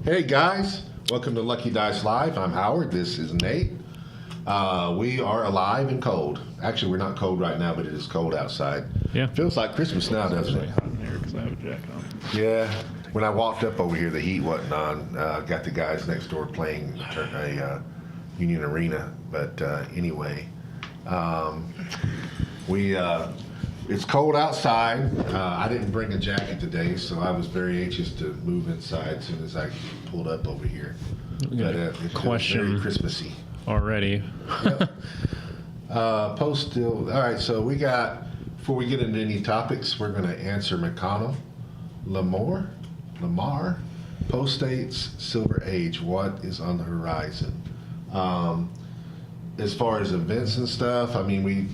Hey guys, welcome to Lucky Dice Live. I'm Howard. This is Nate. We are alive and cold. Actually, we're not cold right now, but it is cold outside. Yeah. Feels like Christmas now, doesn't Really it? hot in here because I have a jacket on. Yeah. When I walked up over here, the heat wasn't on. Got the guys next door playing a Union Arena. But anyway, it's cold outside. I didn't bring a jacket today, so I was very anxious to move inside as soon as I pulled up over here. But it feels very Christmassy Already. Yep. Post still. All right, so before we get into any topics, we're going to answer McConnell. Lamar, Post states Silver Age, what is on the horizon? As far as events and stuff, I mean,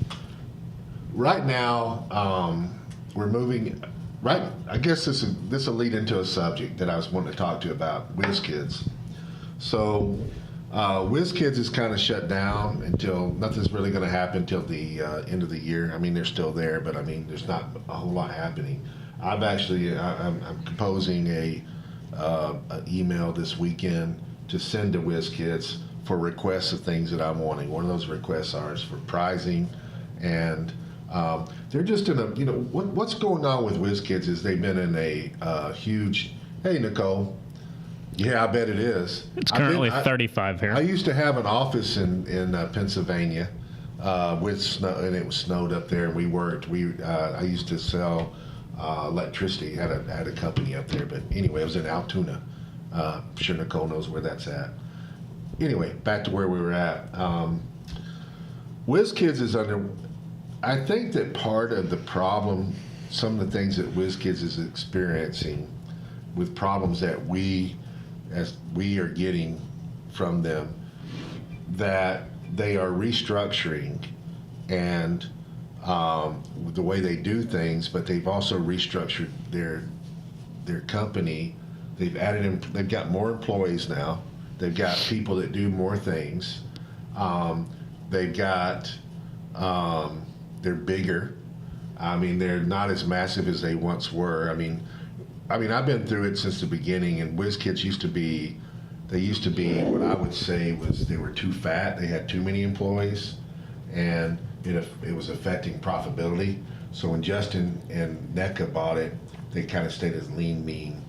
right now, we're moving, right, I guess this will lead into a subject that I was wanting to talk to you about, WizKids. So, WizKids is kind of shut down until, nothing's really going to happen until the end of the year. I mean, they're still there, but I mean, there's not a whole lot happening. I'm composing an email this weekend to send to WizKids for requests of things that I'm wanting. One of those requests is for pricing, and they're just in a, what's going on with WizKids is they've been in a huge, hey, Nicole. Yeah, I bet it is. It's currently 35 here. I used to have an office in Pennsylvania with snow, and it was snowed up there. And we worked. I used to sell electricity. Had a company up there. But anyway, it was in Altoona. I'm sure Nicole knows where that's at. Anyway, back to where we were at. WizKids is under. I think that part of the problem, some of the things that WizKids is experiencing, with problems that we are getting from them, that they are restructuring and the way they do things, but they've also restructured their company. They've they've got more employees now. They've got people that do more things. They've got, they're bigger. I mean, they're not as massive as they once were. I mean, I've been through it since the beginning, and WizKids used to be what I would say was they were too fat. They had too many employees, and it was affecting profitability. So when Justin and NECA bought it, they kind of stayed as lean, mean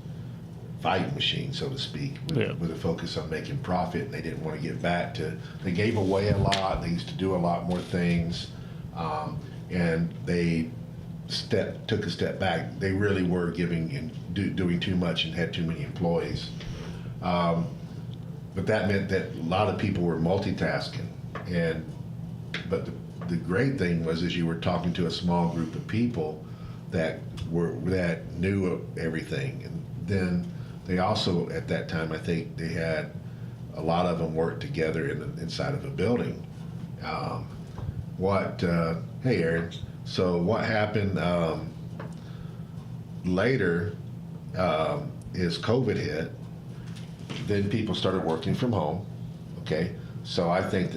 fighting machine, so to speak, with a focus on making profit. And they didn't want to get back to, they gave away a lot. They used to do a lot more things, and they took a step back. They really were giving and doing too much and had too many employees. But that meant that a lot of people were multitasking. But the great thing was, is you were talking to a small group of people that knew everything. And then they also, at that time, I think they had a lot of them worked together inside of a building. Hey, Aaron. So what happened later is COVID hit. Then people started working from home. Okay, so I think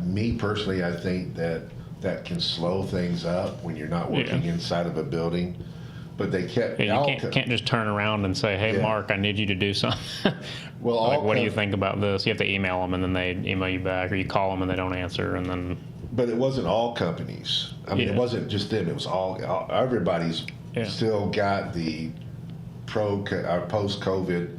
me personally, I think that can slow things up when you're not working inside of a building. But they kept. Yeah, you can't just turn around and say, "Hey, Mark, I need you to do something." Well, what do you think about this? You have to email them, and then they email you back, or you call them and they don't answer, and then. But it wasn't all companies. I mean, it wasn't just them. It was everybody's still got the post-COVID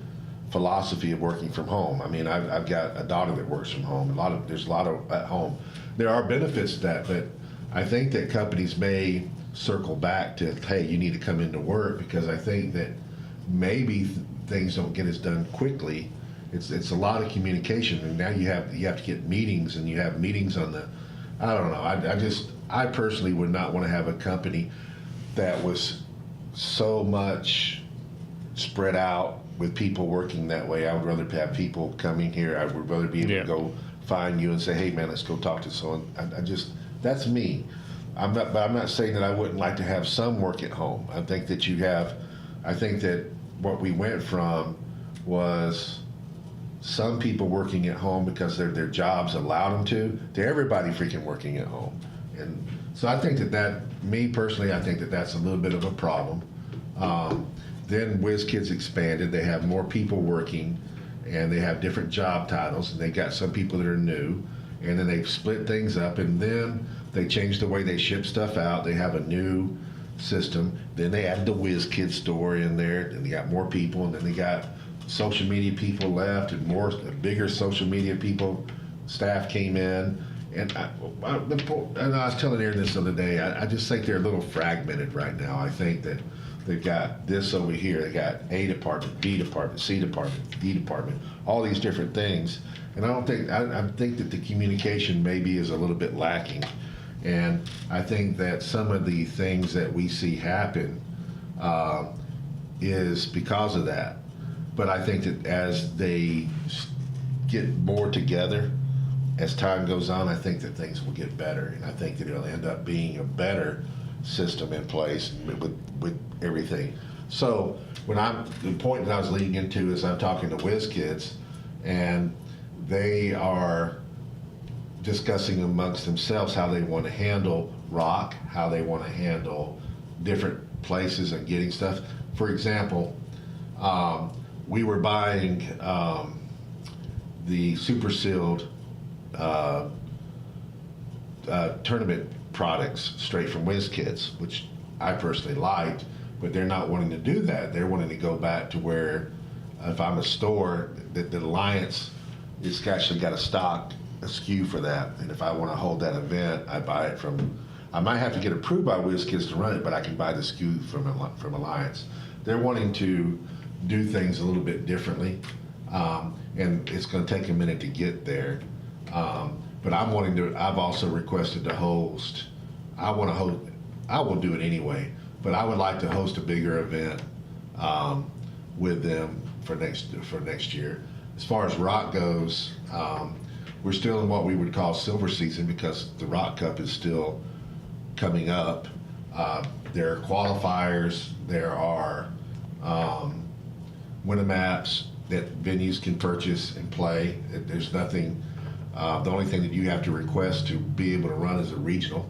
philosophy of working from home. I mean, I've got a daughter that works from home. There's a lot of at home. There are benefits to that, but I think that companies may circle back to, hey, you need to come into work, because I think that maybe things don't get as done quickly. It's a lot of communication, and now you have to get meetings, and you have meetings on the. I don't know. I personally would not want to have a company that was so much spread out with people working that way. I would rather have people coming here. I would rather be able to go find you and say, hey man, let's go talk to someone. That's me. I'm not saying that I wouldn't like to have some work at home. I think that what we went from was some people working at home because their jobs allowed them to everybody freaking working at home. And so I think me personally, I think that that's a little bit of a problem. then WizKids expanded. They have more people working, and they have different job titles, and they got some people that are new, and then they've split things up, and then they changed the way they ship stuff out. They have a new system. Then they added the WizKids store in there, and they got more people, and then they got social media people left, and more bigger social media people. Staff came in, and I was telling Aaron this the other day. I just think they're a little fragmented right now. I think that they've got this over here. They got A department, B department, C department, D department, all these different things. And I think that the communication maybe is a little bit lacking. And I think that some of the things that we see happen is because of that. But I think that as they get more together, as time goes on, I think that things will get better. And I think that it'll end up being a better system in place with everything. So the point that I was leading into is I'm talking to WizKids, and they are discussing amongst themselves how they want to handle rock, how they want to handle different places and getting stuff. For example, we were buying the super sealed tournament products straight from WizKids, which I personally liked, but they're not wanting to do that. They're wanting to go back to where, if I'm a store, the Alliance is actually got a SKU for that, and if I want to hold that event, I buy it from. I might have to get approved by WizKids to run it, but I can buy the SKU from Alliance. They're wanting to do things a little bit differently, and it's going to take a minute to get there. But I've also requested to host. I will do it anyway, but I would like to host a bigger event with them for next year. As far as rock goes, we're still in what we would call silver season because the Rock Cup is still coming up. There are qualifiers. There are Winamaps that venues can purchase and play. There's nothing. The only thing that you have to request to be able to run is a regional.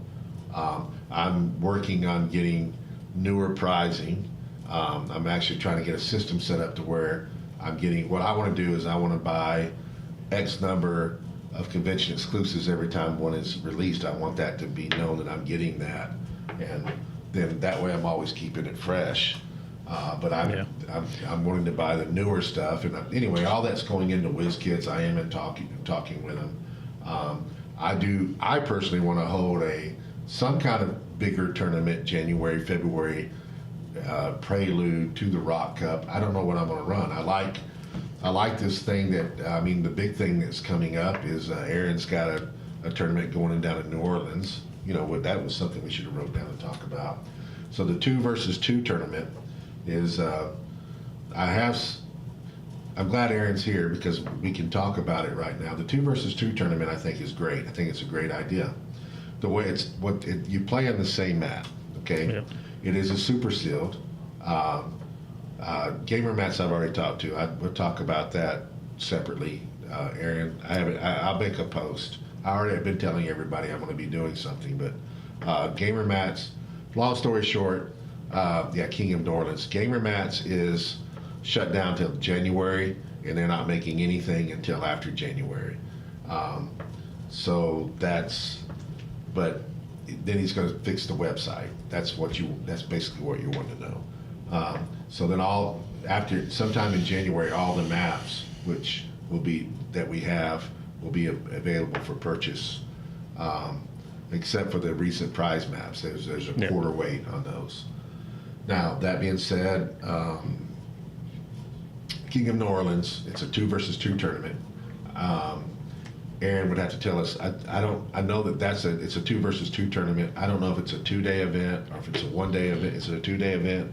I'm working on getting newer prizing. I'm actually trying to get a system set up to where I'm getting, what I want to do is I want to buy X number of convention exclusives every time one is released. I want that to be known that I'm getting that, and then that way I'm always keeping it fresh. But I'm wanting to buy the newer stuff, and anyway, all that's going into WizKids. I am talking with them. I personally want to hold some kind of bigger tournament, January, February, prelude to the Rock Cup. I don't know what I'm going to run. I like this thing the big thing that's coming up is Aaron's got a tournament going down in New Orleans. That was something we should have wrote down and talk about. So the 2 versus 2 tournament is, I'm glad Aaron's here because we can talk about it right now. The 2 versus 2 tournament I think is great. I think it's a great idea. The way you play on the same map, okay? Yeah. It is a super sealed. Gamer mats I've already talked to. We'll talk about that separately. Aaron, I'll make a post. I already have been telling everybody I'm going to be doing something, but gamer mats, long story short, King of New Orleans. Gamer Mats is shut down till January, and they're not making anything until after January. But then he's going to fix the website. That's basically what you want to know. So then sometime in January, all the maps that we have will be available for purchase, except for the recent prize maps. There's a quarter wait on those. Now, that being said, King of New Orleans, it's a 2 versus 2 tournament. Aaron would have to tell us. I know that it's a 2 versus 2 tournament. I don't know if it's a 2-day event or if it's a 1-day event. Is it a 2-day event?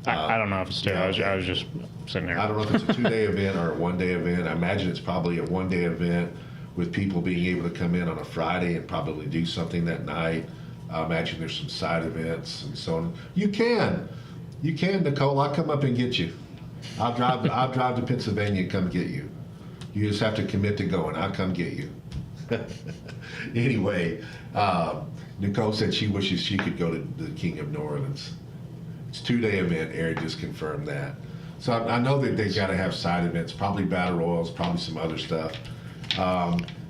I don't know if it's 2. I was just sitting there. I don't know if it's a 2-day event or a 1-day event. I imagine it's probably a 1-day event with people being able to come in on a Friday and probably do something that night. I imagine there's some side events and so on. You can, Nicole. I'll come up and get you. I'll drive to Pennsylvania and come get you. You just have to commit to going. I'll come get you. Anyway, Nicole said she wishes she could go to the King of New Orleans. It's a 2-day event. Aaron just confirmed that. So I know that they've got to have side events, probably battle royals, probably some other stuff.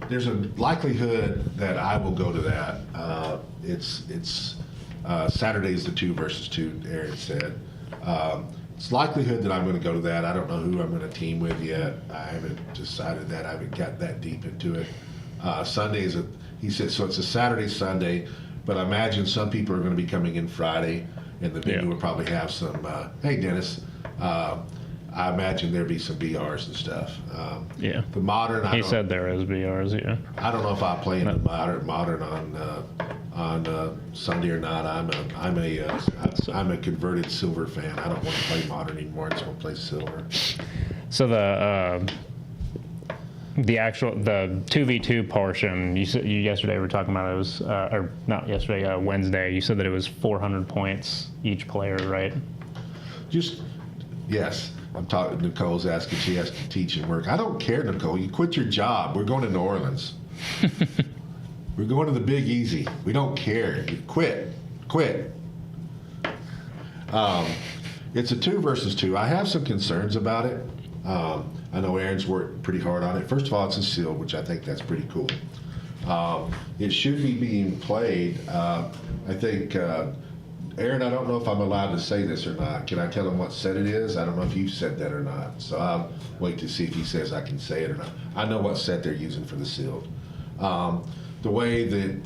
There's a likelihood that I will go to that. It's Saturday's the 2 versus 2, Aaron said. It's likelihood that I'm going to go to that. I don't know who I'm going to team with yet. I haven't decided that. I haven't got that deep into it. Sunday he said, so it's a Saturday, Sunday, but I imagine some people are going to be coming in Friday, and the venue will probably have some, hey, Dennis, I imagine there'd be some BRs and stuff. The modern, He said there is BRs, yeah. I don't know if I play in the modern on Sunday or not. I'm a converted silver fan. I don't want to play modern anymore. I just want to play silver. So the 2v2 portion, you yesterday were talking about it was, or not yesterday, Wednesday, you said that it was 400 points each player, right? Yes. I'm talking, Nicole's asking, she has to teach and work. I don't care, Nicole. You quit your job. We're going to New Orleans. We're going to the Big Easy. We don't care. You quit. It's a 2 versus 2. I have some concerns about it. I know Aaron's worked pretty hard on it. First of all, it's a seal, which I think that's pretty cool. It should be being played. I think, Aaron, I don't know if I'm allowed to say this or not. Can I tell him what set it is? I don't know if you've said that or not. So I'll wait to see if he says I can say it or not. I know what set they're using for the sealed. The way that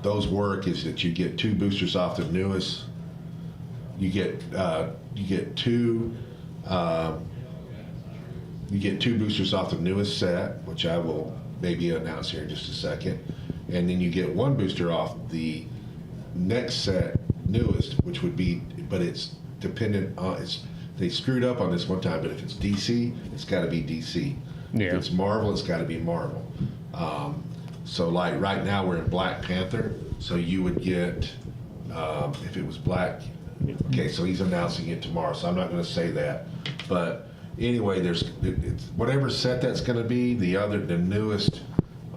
those work is that you get 2 boosters off the newest. You get 2 boosters off the newest set, which I will maybe announce here in just a second, and then you get 1 booster off the next set newest, which would be, but it's dependent on, they screwed up on this one time, but if it's DC, it's got to be DC. Yeah. If it's Marvel, it's got to be Marvel. So like right now we're in Black Panther, so you would get, if it was Black, okay, so he's announcing it tomorrow, so I'm not going to say that. But anyway, it's whatever set that's going to be, the newest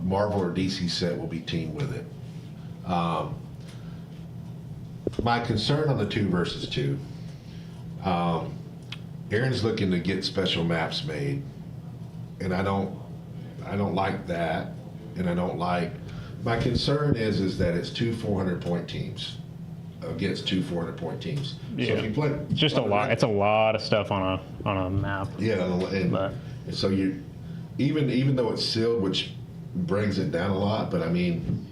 Marvel or DC set will be teamed with it. My concern on the 2 versus 2, Aaron's looking to get special maps made, and I don't like that, and I don't like. My concern is that it's 2 400-point teams against 2 400-point teams. Yeah. So if you play, It's just a lot. It's a lot of stuff on a map. Yeah, and so even though it's sealed, which brings it down a lot, but I mean,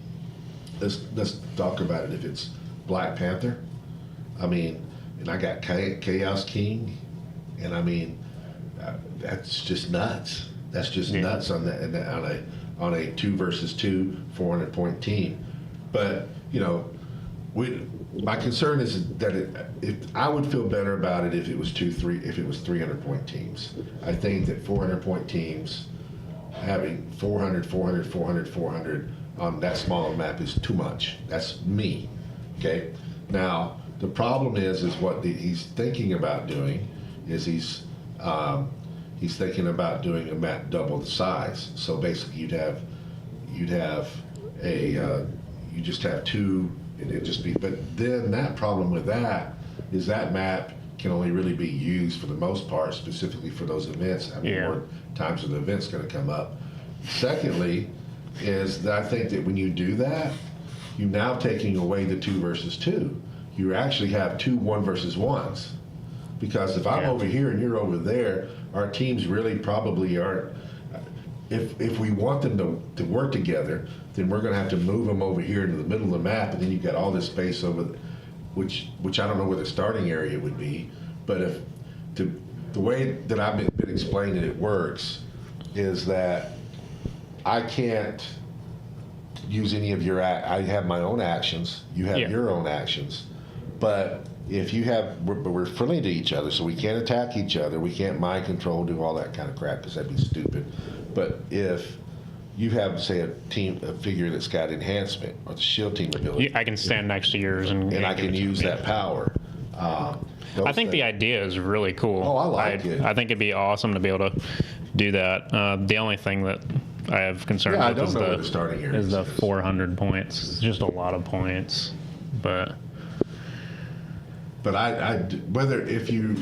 let's talk about it. If it's Black Panther, I mean, and I got Chaos King, and I mean, that's just nuts. That's just nuts on that on a 2 versus 2 400-point team. But you know, my concern is that if I would feel better about it if it was 300-point teams. I think that 400-point teams having 400, 400, 400, 400 on that small map is too much. That's me. Okay. Now the problem is what he's thinking about doing is he's thinking about doing a map double the size. So basically, you'd have you just have 2, and it'd just be. But then that problem with that is that map can only really be used for the most part, specifically for those events. I mean, more times when the event's going to come up. Secondly, is that I think that when you do that, you're now taking away the 2 versus 2. You actually have 2 1 versus 1s. Because if I'm over here and you're over there, our teams really probably aren't. If we want them to work together, then we're going to have to move them over here into the middle of the map, and then you've got all this space over, which I don't know where the starting area would be. But if the way that I've been explaining it works is that I can't use any of your. I have my own actions. You have your own actions, but if you have, we're friendly to each other, so we can't attack each other. We can't mind control, do all that kind of crap, because that'd be stupid. But if you have, say, a figure that's got enhancement or the shield team ability, I can stand next to yours and I can use that power. I think the idea is really cool. Oh, I like it. I think it'd be awesome to be able to do that. The only thing that I have concerns with is the 400 points. It's just a lot of points, but. But whether if you,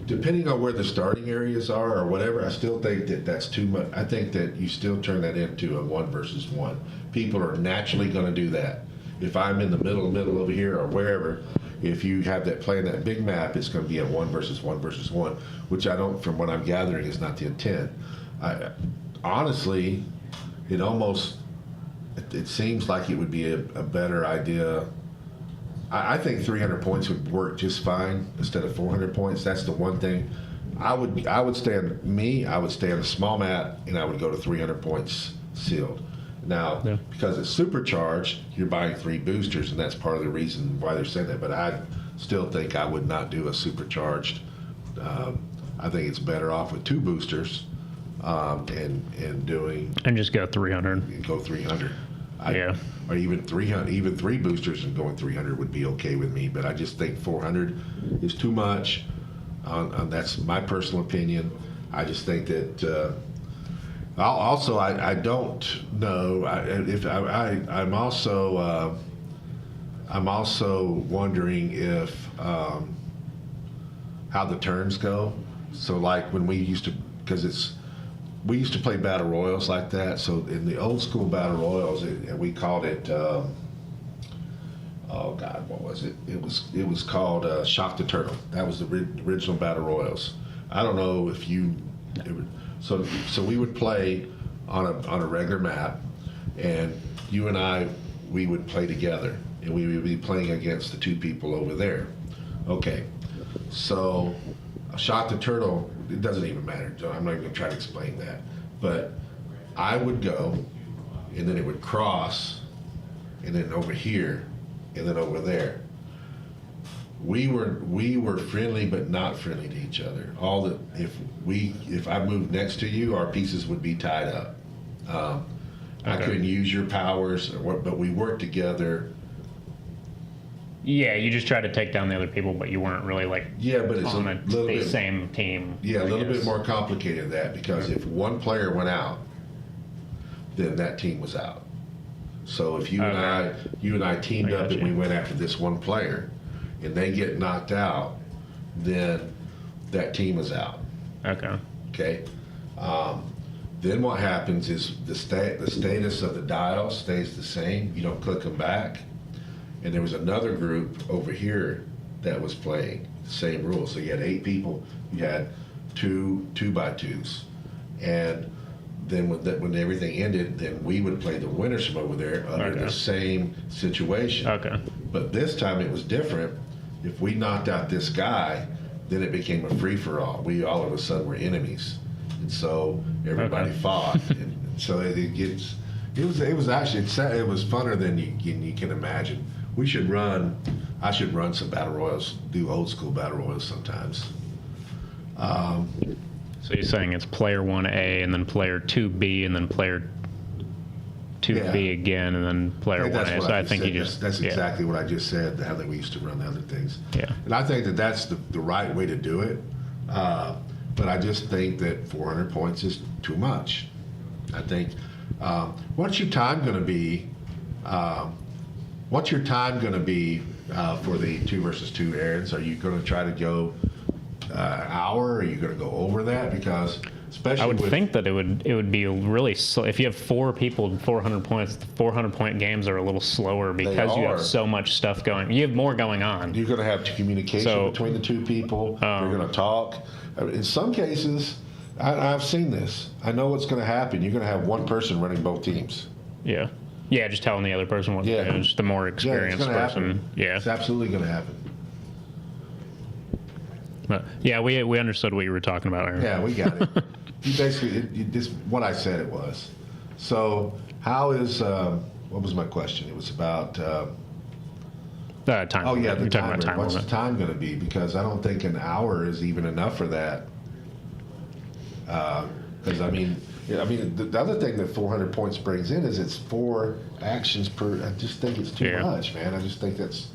depending on where the starting areas are or whatever, I still think that that's too much. I think that you still turn that into a 1 versus 1. People are naturally going to do that. If I'm in the middle over here or wherever, if you have that playing that big map, it's going to be a 1 versus 1 versus 1, which I don't, from what I'm gathering, is not the intent. Honestly, it seems like it would be a better idea. I think 300 points would work just fine instead of 400 points. That's the one thing. I would stay on a small map, and I would go to 300 points sealed. Now, because it's supercharged, you're buying 3 boosters, and that's part of the reason why they're saying that. But I still think I would not do a supercharged. I think it's better off with 2 boosters, and just go 300. Go 300. Or even 300, even 3 boosters and going 300 would be okay with me. But I just think 400 is too much. That's my personal opinion. I just think that. I don't know I'm also wondering if how the turns go. So like when we used to, we used to play battle royals like that. So in the old school battle royals, we called it. Oh God, what was it? It was called Shock the Turtle. That was the original battle royals. I don't know if you. So we would play on a regular map, and you and I, we would play together, and we would be playing against the 2 people over there. Okay, so Shock the Turtle, it doesn't even matter. I'm not even going to try to explain that. But I would go, and then it would cross, and then over here, and then over there. We were friendly, but not friendly to each other. If I moved next to you, our pieces would be tied up. I couldn't use your powers, but we worked together. Yeah, you just tried to take down the other people, but you weren't really but it's on the same team. Yeah, a little bit more complicated than that, because if one player went out, then that team was out. So if you and I teamed up and we went after this one player, and they get knocked out, then that team is out. Okay. Then what happens is the status of the dial stays the same. You don't click them back. And there was another group over here that was playing the same rules. So you had 8 people. You had 2 2x2s, and then when everything ended, then we would play the winners from over there under the same situation. But this time it was different. If we knocked out this guy, then it became a free-for-all. We all of a sudden were enemies, and so everybody fought. And so it was actually funner than you can imagine. I should run some battle royals, do old school battle royals sometimes. So you're saying it's player 1A and then player 2B and then player 2B again and then player 1A. So I think that's exactly what I just said, how that we used to run the other things. Yeah. And I think that that's the right way to do it. But I just think that 400 points is too much. I think, what's your time going to be? What's your time going to be for the 2 versus 2 errands? Are you going to try to go hour? Are you going to go over that? Because especially I would think that it would be really slow. If you have 4 people, 400 points, the 400-point games are a little slower because you have so much stuff going. You have more going on. You're going to have communication between the 2 people. You're going to talk. In some cases, I've seen this. I know what's going to happen. You're going to have one person running both teams. Yeah. Yeah, just telling the other person what to do. Just the more experienced person. Happen. Yeah, it's absolutely going to happen. But yeah, we understood what you were talking about, Aaron. Yeah, we got it. You basically, this what I said it was. So, how is what was my question? It was about time. Oh yeah, the timer. What's the time going to be? Because I don't think an hour is even enough for that. Because the other thing that 400 points brings in is it's 4 actions per. I just think it's too much, man. I just think that's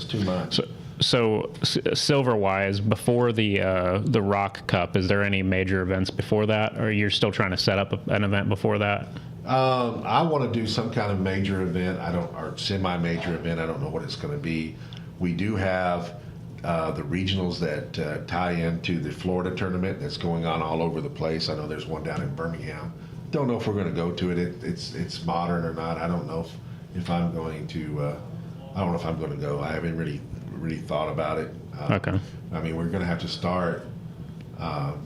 too much. So silver-wise, before the Rock Cup, is there any major events before that, or you're still trying to set up an event before that? I want to do some kind of major event. Or semi-major event. I don't know what it's going to be. We do have the regionals that tie into the Florida tournament that's going on all over the place. I know there's one down in Birmingham. Don't know if we're going to go to it. It's modern or not. I don't know if I'm going to. I don't know if I'm going to go. I haven't really thought about it. Okay. I mean, we're going to have to start about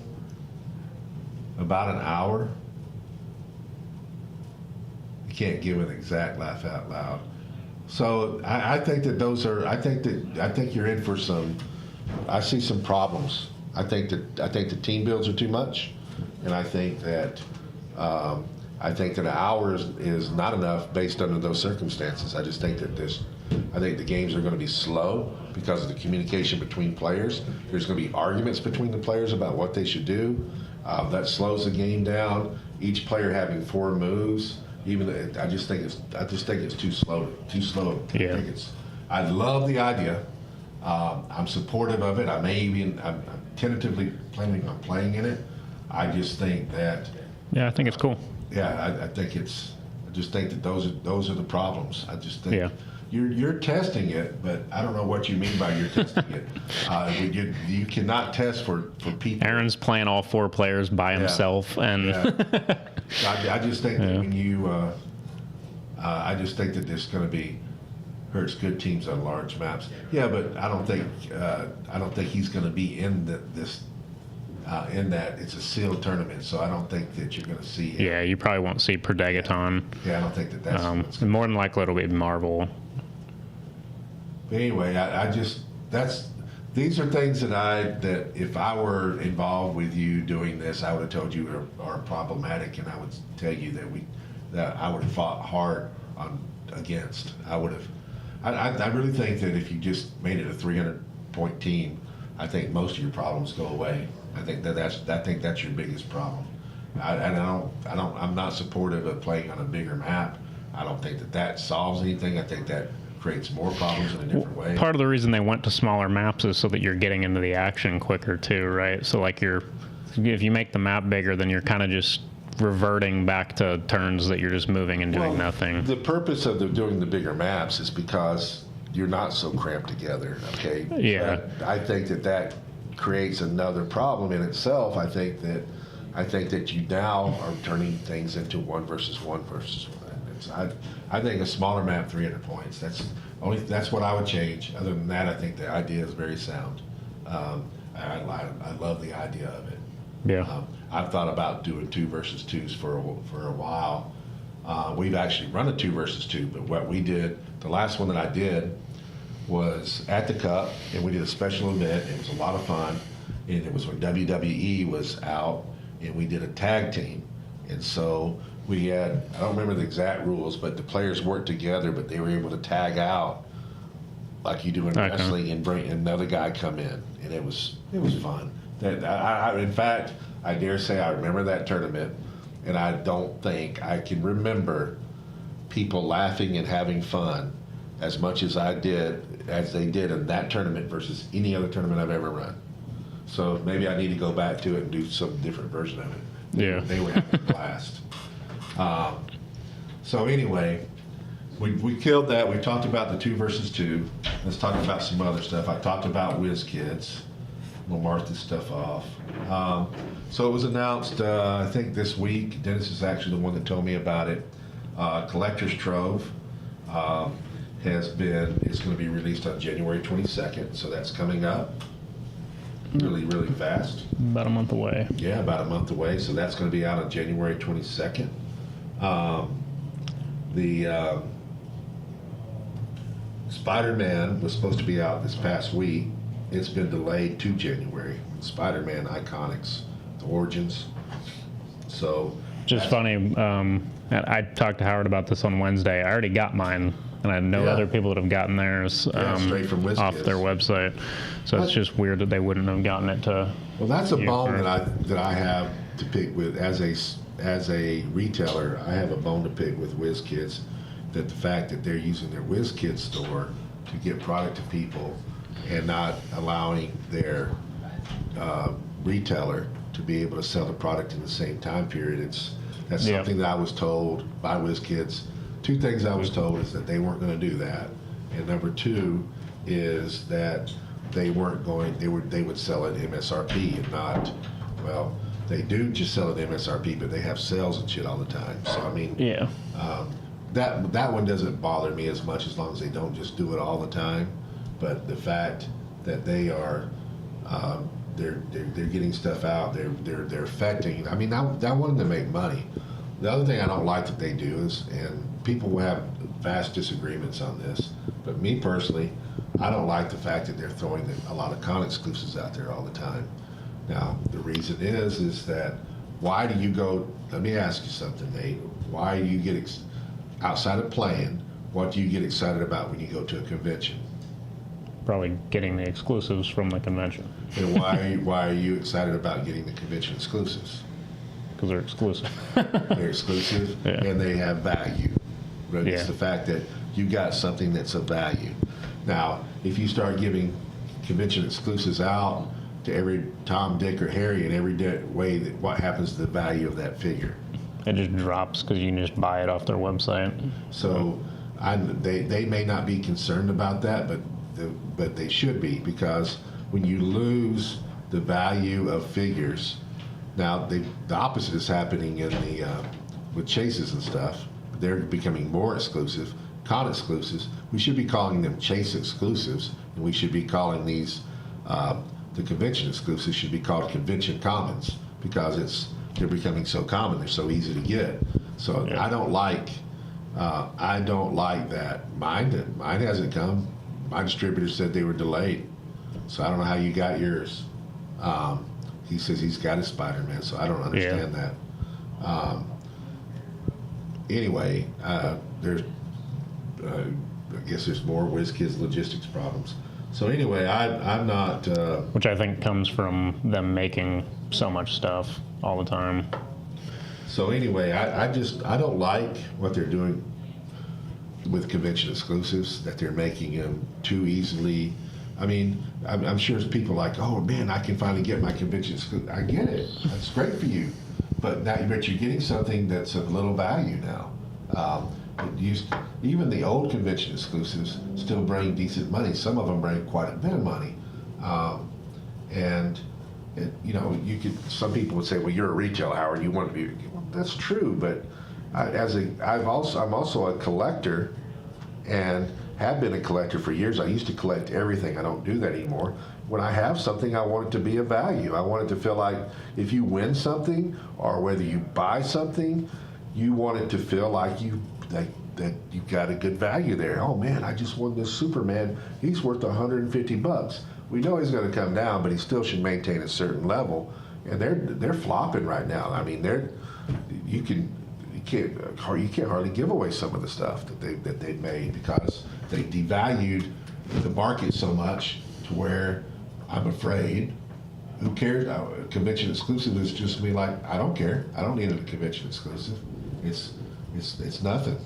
an hour. You can't give an exact laugh out loud. So I think that those are. I think you're in for some. I see some problems. I think the team builds are too much, and I think that an hour is not enough based under those circumstances. I just think that I think the games are going to be slow because of the communication between players. There's going to be arguments between the players about what they should do. That slows the game down. Each player having 4 moves. I just think it's too slow. Yeah. I love the idea. I'm supportive of it. I'm tentatively planning on playing in it. I just think that. Yeah, I think it's cool. Yeah, I just think that those are the problems. I just think you're testing it, but I don't know what you mean by you're testing it. You cannot test for people. Aaron's playing all 4 players by himself, and I just think that when you, I just think that there's going to be hurts good teams on large maps. Yeah, but I don't think he's going to be in this. In that it's a sealed tournament, so I don't think that you're going to see it. Yeah, you probably won't see Perdegaton. Yeah, I don't think that's more than likely it'll be Marvel. But anyway, these are things that if I were involved with you doing this, I would have told you are problematic, and I would tell you that I would have fought hard against. I really think that if you just made it a 300-point team, I think most of your problems go away. I think that's your biggest problem. I'm not supportive of playing on a bigger map. I don't think that solves anything. I think that creates more problems in a different way. Part of the reason they went to smaller maps is so that you're getting into the action quicker too, right? So like if you make the map bigger, then you're kind of just reverting back to turns that you're just moving and doing nothing. The purpose of doing the bigger maps is because you're not so cramped together, okay? Yeah. But I think that creates another problem in itself. I think that you now are turning things into 1 versus 1 versus 1. I think a smaller map, 300 points. That's what I would change. Other than that, I think the idea is very sound. I love the idea of it. Yeah. I've thought about doing 2 versus 2s for a while. We've actually run a 2 versus 2, but what we did, the last one that I did was at the Cup, and we did a special event. It was a lot of fun, and it was when WWE was out, and we did a tag team. And so we had, I don't remember the exact rules, but the players worked together, but they were able to tag out like you do in wrestling and bring another guy come in, and it was fun. In fact, I dare say I remember that tournament, and I don't think I can remember people laughing and having fun as much as they did in that tournament versus any other tournament I've ever run. So maybe I need to go back to it and do some different version of it. Yeah. They were having a blast. So anyway, we killed that. We talked about the 2 versus 2. Let's talk about some other stuff. I talked about WizKids. We'll mark this stuff off. So it was announced, I think this week. Dennis is actually the one that told me about it. Collector's Trove. It's going to be released on January 22nd, so that's coming up really, really fast. About a month away. Yeah, about a month away, so that's going to be out on January 22nd. The Spider-Man was supposed to be out this past week. It's been delayed to January. Spider-Man Iconics, the Origins. So just funny, I talked to Howard about this on Wednesday. I already got mine, and I know other people that have gotten theirs straight from off their website. So it's just weird that they wouldn't have gotten it to. Well, that's a bone that I have to pick with as a retailer. I have a bone to pick with WizKids, that the fact that they're using their WizKids store to get product to people and not allowing their retailer to be able to sell the product in the same time period. That's something that I was told by WizKids. 2 things I was told is that they weren't going to do that, and number 2 is that they weren't going. They would sell at MSRP and not. Well, they do just sell at MSRP, but they have sales and shit all the time. So I mean, Yeah. that one doesn't bother me as much as long as they don't just do it all the time. But the fact that they are, they're getting stuff out. They're affecting. I mean, I want them to make money. The other thing I don't like that they do is, and people will have vast disagreements on this, but me personally, I don't like the fact that they're throwing a lot of con exclusives out there all the time. Now, the reason is that why do you go, let me ask you something, Nate. Why do you get, outside of playing, what do you get excited about when you go to a convention? Probably getting the exclusives from the convention. And why are you excited about getting the convention exclusives? Because they're exclusive. They're exclusive, Yeah. and they have value. But Yeah. it's the fact that you got something that's of value. Now, if you start giving convention exclusives out to every Tom, Dick, or Harry in every way, that what happens to the value of that figure? It just drops because you can just buy it off their website. So they may not be concerned about that, but they should be, because when you lose the value of figures, now the opposite is happening in the with chases and stuff. They're becoming more exclusive, con exclusives. We should be calling them chase exclusives, and we should be calling these the convention exclusives should be called convention commons, because they're becoming so common. They're so easy to get. So Yeah. I don't like that. Mine hasn't come. My distributor said they were delayed, so I don't know how you got yours. He says he's got his Spider-Man, so I don't understand that. Anyway, there's I guess there's more WizKids logistics problems. So anyway, I'm not. Which I think comes from them making so much stuff all the time. So anyway, I don't like what they're doing with convention exclusives, that they're making them too easily. I mean, I'm sure there's people like, oh man, I can finally get my convention exclusive. I get it. That's great for you. But now you're getting something that's of little value now. Even the old convention exclusives still bring decent money. Some of them bring quite a bit of money. Some people would say, well, you're a retailer, Howard, you want to be. Well, that's true, but I'm also a collector, and have been a collector for years. I used to collect everything. I don't do that anymore. When I have something, I want it to be of value. I want it to feel like if you win something, or whether you buy something, you want it to feel like that you got a good value there. Oh man, I just won this Superman. He's worth $150. We know he's going to come down, but he still should maintain a certain level. And they're flopping right now. I mean, you can't hardly give away some of the stuff that they've made, because they devalued the market so much to where I'm afraid. Who cares? Convention exclusive is just me. Like, I don't care. I don't need a convention exclusive. It's nothing.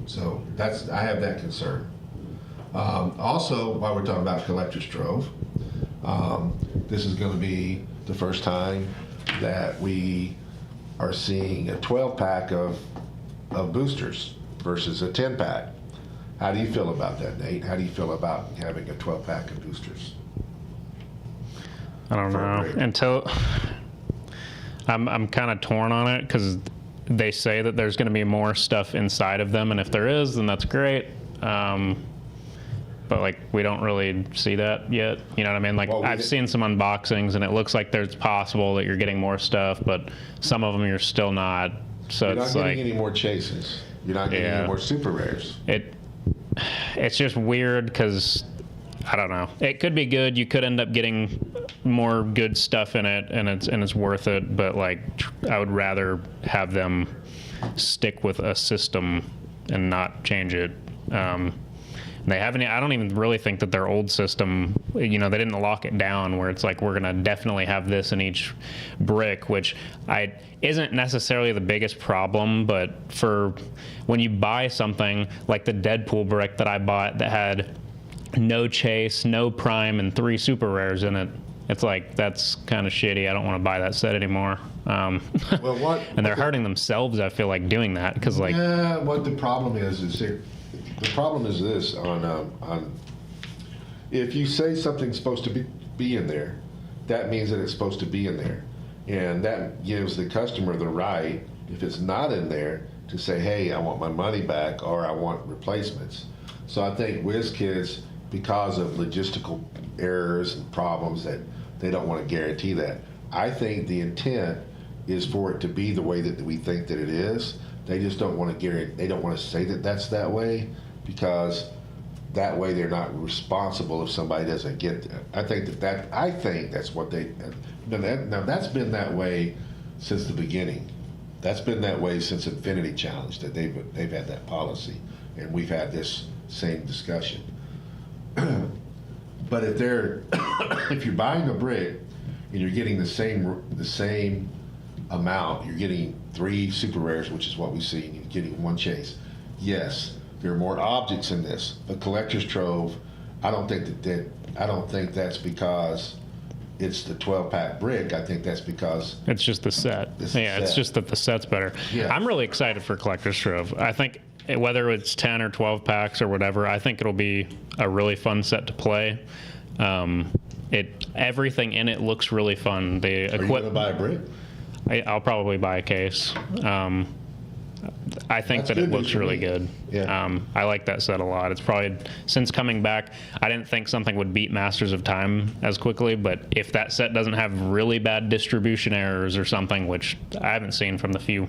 So I have that concern. Also, while we're talking about Collector's Trove, this is going to be the first time that we are seeing a 12-pack of boosters versus a 10-pack. How do you feel about that, Nate? How do you feel about having a 12-pack of boosters? I don't know. Until I'm kind of torn on it, because they say that there's going to be more stuff inside of them, and if there is, then that's great. But like, we don't really see that yet. You know what I mean? Like, I've seen some unboxings, and it looks like there's possible that you're getting more stuff, but some of them you're still not. So you're it's not like, getting any more chases. You're not getting any more super rares. It's just weird, because I don't know. It could be good. You could end up getting more good stuff in it, and it's worth it. But like, I would rather have them stick with a system and not change it. They haven't. I don't even really think that their old system, they didn't lock it down where it's like, we're gonna definitely have this in each brick, which isn't necessarily the biggest problem. But for when you buy something like the Deadpool brick that I bought that had no chase, no prime, and 3 super rares in it, it's like, that's kind of shitty. I don't want to buy that set anymore. And they're hurting themselves, I feel like, doing that, because like. Yeah, what the problem is the problem is this on if you say something's supposed to be in there, that means that it's supposed to be in there. And that gives the customer the right, if it's not in there, to say, hey, I want my money back or I want replacements. So I think WizKids, because of logistical errors and problems, that they don't want to guarantee that. I think the intent is for it to be the way that we think that it is. They just don't want to guarantee, they don't want to say that that's that way, because that way they're not responsible if somebody doesn't get that. I think that's what they, now that's been that way since the beginning. That's been that way since Infinity Challenge, that they've had that policy, and we've had this same discussion. But if if you're buying a brick and you're getting the same amount, you're getting 3 super rares, which is what we see, and you're getting 1 chase. Yes, there are more objects in this, but collector's trove, I don't think that's because it's the 12-pack brick. I think that's because it's just the set. It's just that the set's better. Yeah. I'm really excited for collector's trove. I think whether it's 10 or 12 packs or whatever, I think it'll be a really fun set to play. Everything in it looks really fun. Are you going to buy a brick? I'll probably buy a case. I think That's that it good looks news for really me. good. Yeah. I like that set a lot. It's probably, since coming back, I didn't think something would beat Masters of Time as quickly, but if that set doesn't have really bad distribution errors or something, which I haven't seen from the few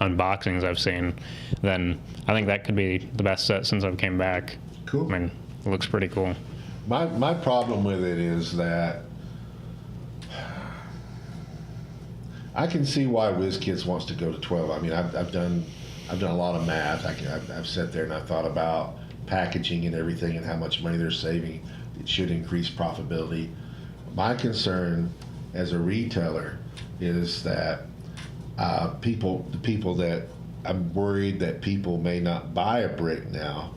unboxings I've seen, then I think that could be the best set since I've came back. Cool. I mean, it looks pretty cool. My problem with it is that I can see why WizKids wants to go to 12. I mean, I've done a lot of math. I've sat there and I thought about packaging and everything and how much money they're saving. It should increase profitability. My concern as a retailer is that the people that I'm worried that people may not buy a brick now.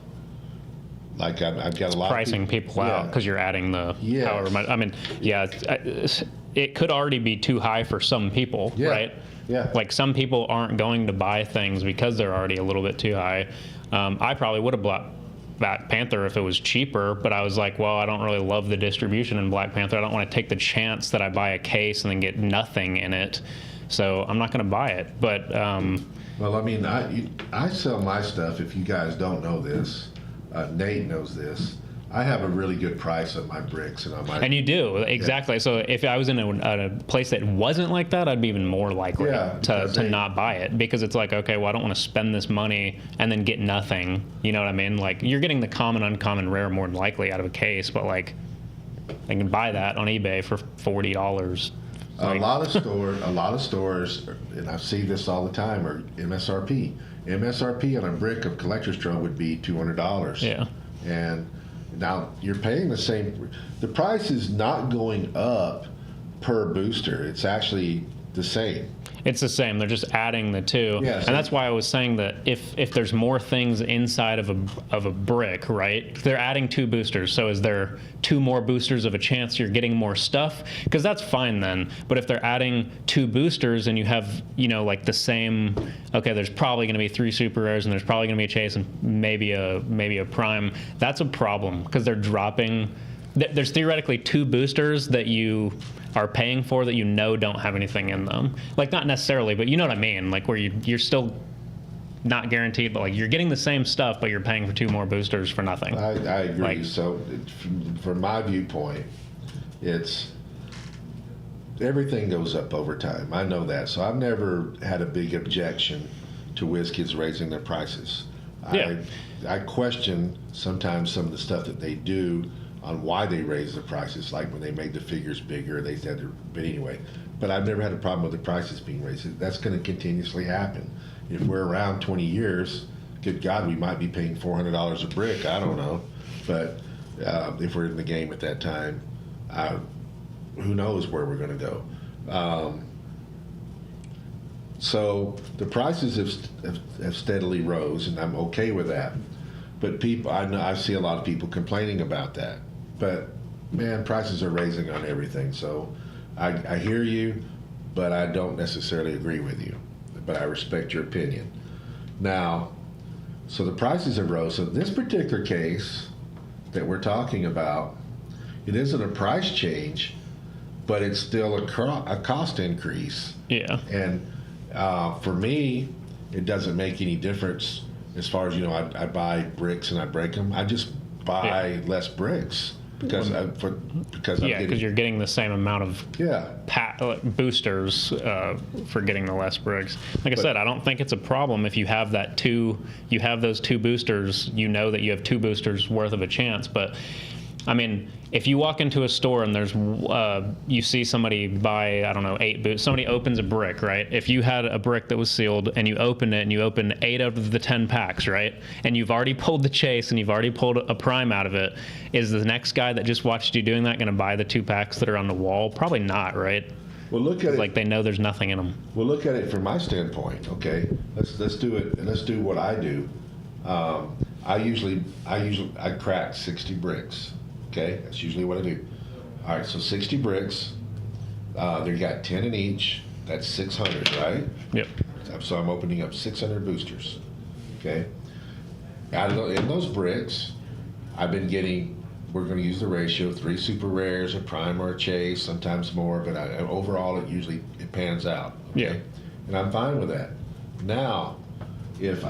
Like I've got a lot Pricing of people out because you're adding the Yes. however much. I mean, yeah, it could already be too high for some people, Yeah. right? Yeah. Like some people aren't going to buy things because they're already a little bit too high. I probably would have bought Black Panther if it was cheaper, but I was like, well, I don't really love the distribution in Black Panther. I don't want to take the chance that I buy a case and then get nothing in it. So I'm not going to buy it. But Well, I mean, I sell my stuff. If you guys don't know this, Nate knows this. I have a really good price on my bricks and on my. And you do, exactly. Yeah. So if I was in a place that wasn't like that, I'd be even more likely to not buy it, because it's like, okay, well, I don't want to spend this money and then get nothing. You know what I mean? Like, you're getting the common, uncommon, rare more than likely out of a case, but like, I can buy that on eBay for $40. A lot of stores, and I see this all the time, are MSRP. MSRP on a brick of collector's trove would be $200. Yeah. And now you're paying the same. The price is not going up per booster. It's actually the same. It's the same. They're just adding the two. Yeah, so and that's why I was saying that if there's more things inside of a brick, right? They're adding 2 boosters. So is there 2 more boosters of a chance you're getting more stuff? Because that's fine then. But if they're adding 2 boosters and you have, like the same, okay, there's probably going to be 3 super rares and there's probably going to be a chase and maybe a prime. That's a problem, because they're dropping. There's theoretically 2 boosters that you are paying for that don't have anything in them. Like, not necessarily, but you know what I mean? Like, where you're still not guaranteed, but like you're getting the same stuff, but you're paying for 2 more boosters for nothing. I agree. Like, so from my viewpoint, it's everything goes up over time. I know that. So I've never had a big objection to WizKids raising their prices. Yeah. I question sometimes some of the stuff that they do on why they raise the prices, like when they made the figures bigger, they said, but anyway. But I've never had a problem with the prices being raised. That's going to continuously happen. If we're around 20 years, good God, we might be paying $400 a brick. I don't know. But if we're in the game at that time, who knows where we're going to go. So the prices have steadily rose, and I'm okay with that. But I see a lot of people complaining about that. But man, prices are raising on everything. So I hear you, but I don't necessarily agree with you. But I respect your opinion. Now, so the prices have rose. So this particular case, that we're talking about, it isn't a price change, but it's still a cost increase. Yeah. And for me, it doesn't make any difference as far as, I buy bricks and I break them. I just buy less bricks because I'm because you're getting the same amount of boosters for getting the less bricks. Like I said, I don't think it's a problem if you have those two boosters. You know that you have two boosters worth of a chance. But I mean, if you walk into a store and there's you see somebody buy, I don't know, 8 boots, somebody opens a brick, right? If you had a brick that was sealed and you open it and you open 8 out of the 10 packs, right? And you've already pulled the chase and you've already pulled a prime out of it, is the next guy that just watched you doing that going to buy the 2 packs that are on the wall? Probably not, right? Well, look at it. Like they know there's nothing in them. Well, look at it from my standpoint. Okay, let's do it, and let's do what I do. I crack 60 bricks. Okay, that's usually what I do. All right, so 60 bricks. They got 10 in each. That's 600, right? Yep. So I'm opening up 600 boosters. Okay. In those bricks, I've been getting. We're going to use the ratio: 3 super rares, a prime or a chase, sometimes more. But overall, it pans out. Okay? Yeah. And I'm fine with that. Now, if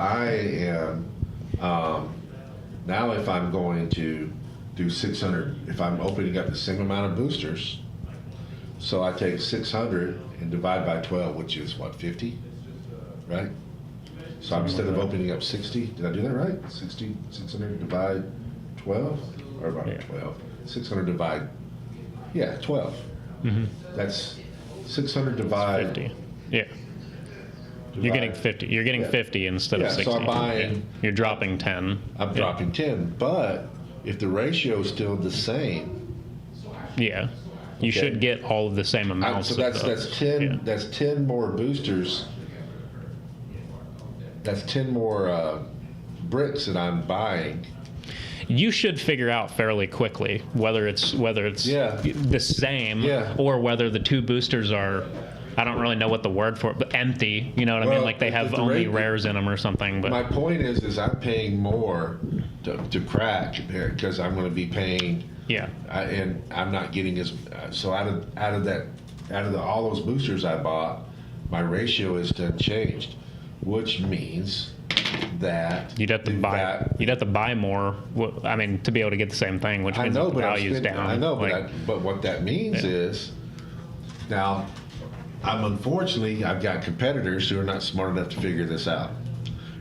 I'm going to do 600, if I'm opening up the same amount of boosters, so I take 600 and divide by 12, which is what, 50, right? So instead of opening up 60, did I do that right? 600 divide 12, or about 12. 600 divide, 12. Mm-hmm. That's 600 divide 50. Yeah. You're getting 50. You're getting 50 instead of 60. So I'm buying. You're dropping 10. I'm dropping 10, but if the ratio is still the same, you should get all of the same amounts. So that's 10. That's 10 more boosters. That's 10 more bricks that I'm buying. You should figure out fairly quickly whether it's the same or whether the 2 boosters are. I don't really know what the word for it, but empty. You know what I mean? Like they have only rares in them or something. But my point is I'm paying more to crack because I'm going to be paying. Yeah. And I'm not getting as so out of all those boosters I bought, my ratio is unchanged, which means that you'd have to buy more. I mean, to be able to get the same thing, which means the value's down. I know, but what that means is now. Unfortunately, I've got competitors who are not smart enough to figure this out,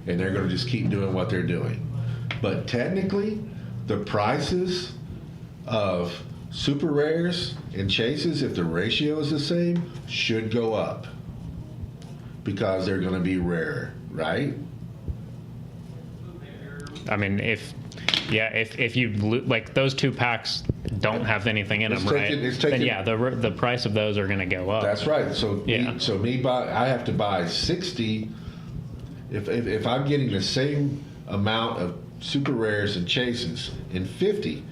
and they're going to just keep doing what they're doing. But technically, the prices of super rares and chases, if the ratio is the same, should go up because they're going to be rarer, right? I mean, if you like those 2 packs don't have anything in them, right? Then the price of those are going to go up. That's right. So I have to buy 60. If I'm getting the same amount of super rares and chases in 50,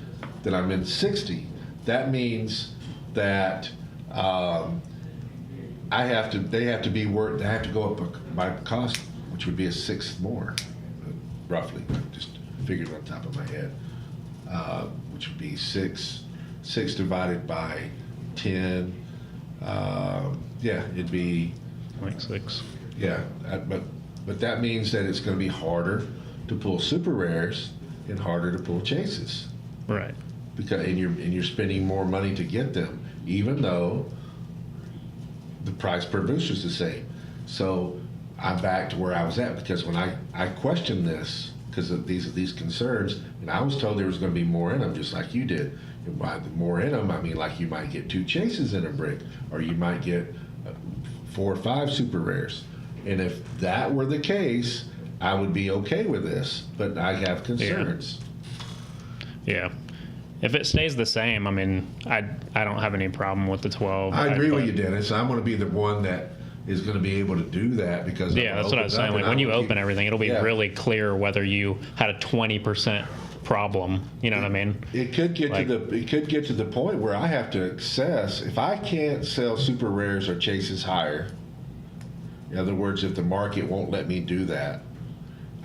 then I'm in 60. That means that they have to go up my cost, which would be a 1/6 more, roughly. Just figured on top of my head, which would be 6 divided by 10. It'd be like 6. Yeah, but that means that it's going to be harder to pull super rares and harder to pull chases. Right. Because you're spending more money to get them, even though the price per booster is the same. So I'm back to where I was at because when I questioned this because of these concerns, and I was told there was going to be more in them, just like you did. And by the more in them, I mean like you might get 2 chases in a brick, or you might get 4 or 5 super rares. And if that were the case, I would be okay with this, but I have concerns. Yeah. If it stays the same, I mean, I don't have any problem with the 12. I agree with you, Dennis. I'm going to be the one that is going to be able to do that because that's what I was saying. Like when you open everything, it'll be really clear whether you had a 20% problem. You know what I mean? It could get to the point where I have to assess if I can't sell super rares or chases higher. In other words, if the market won't let me do that,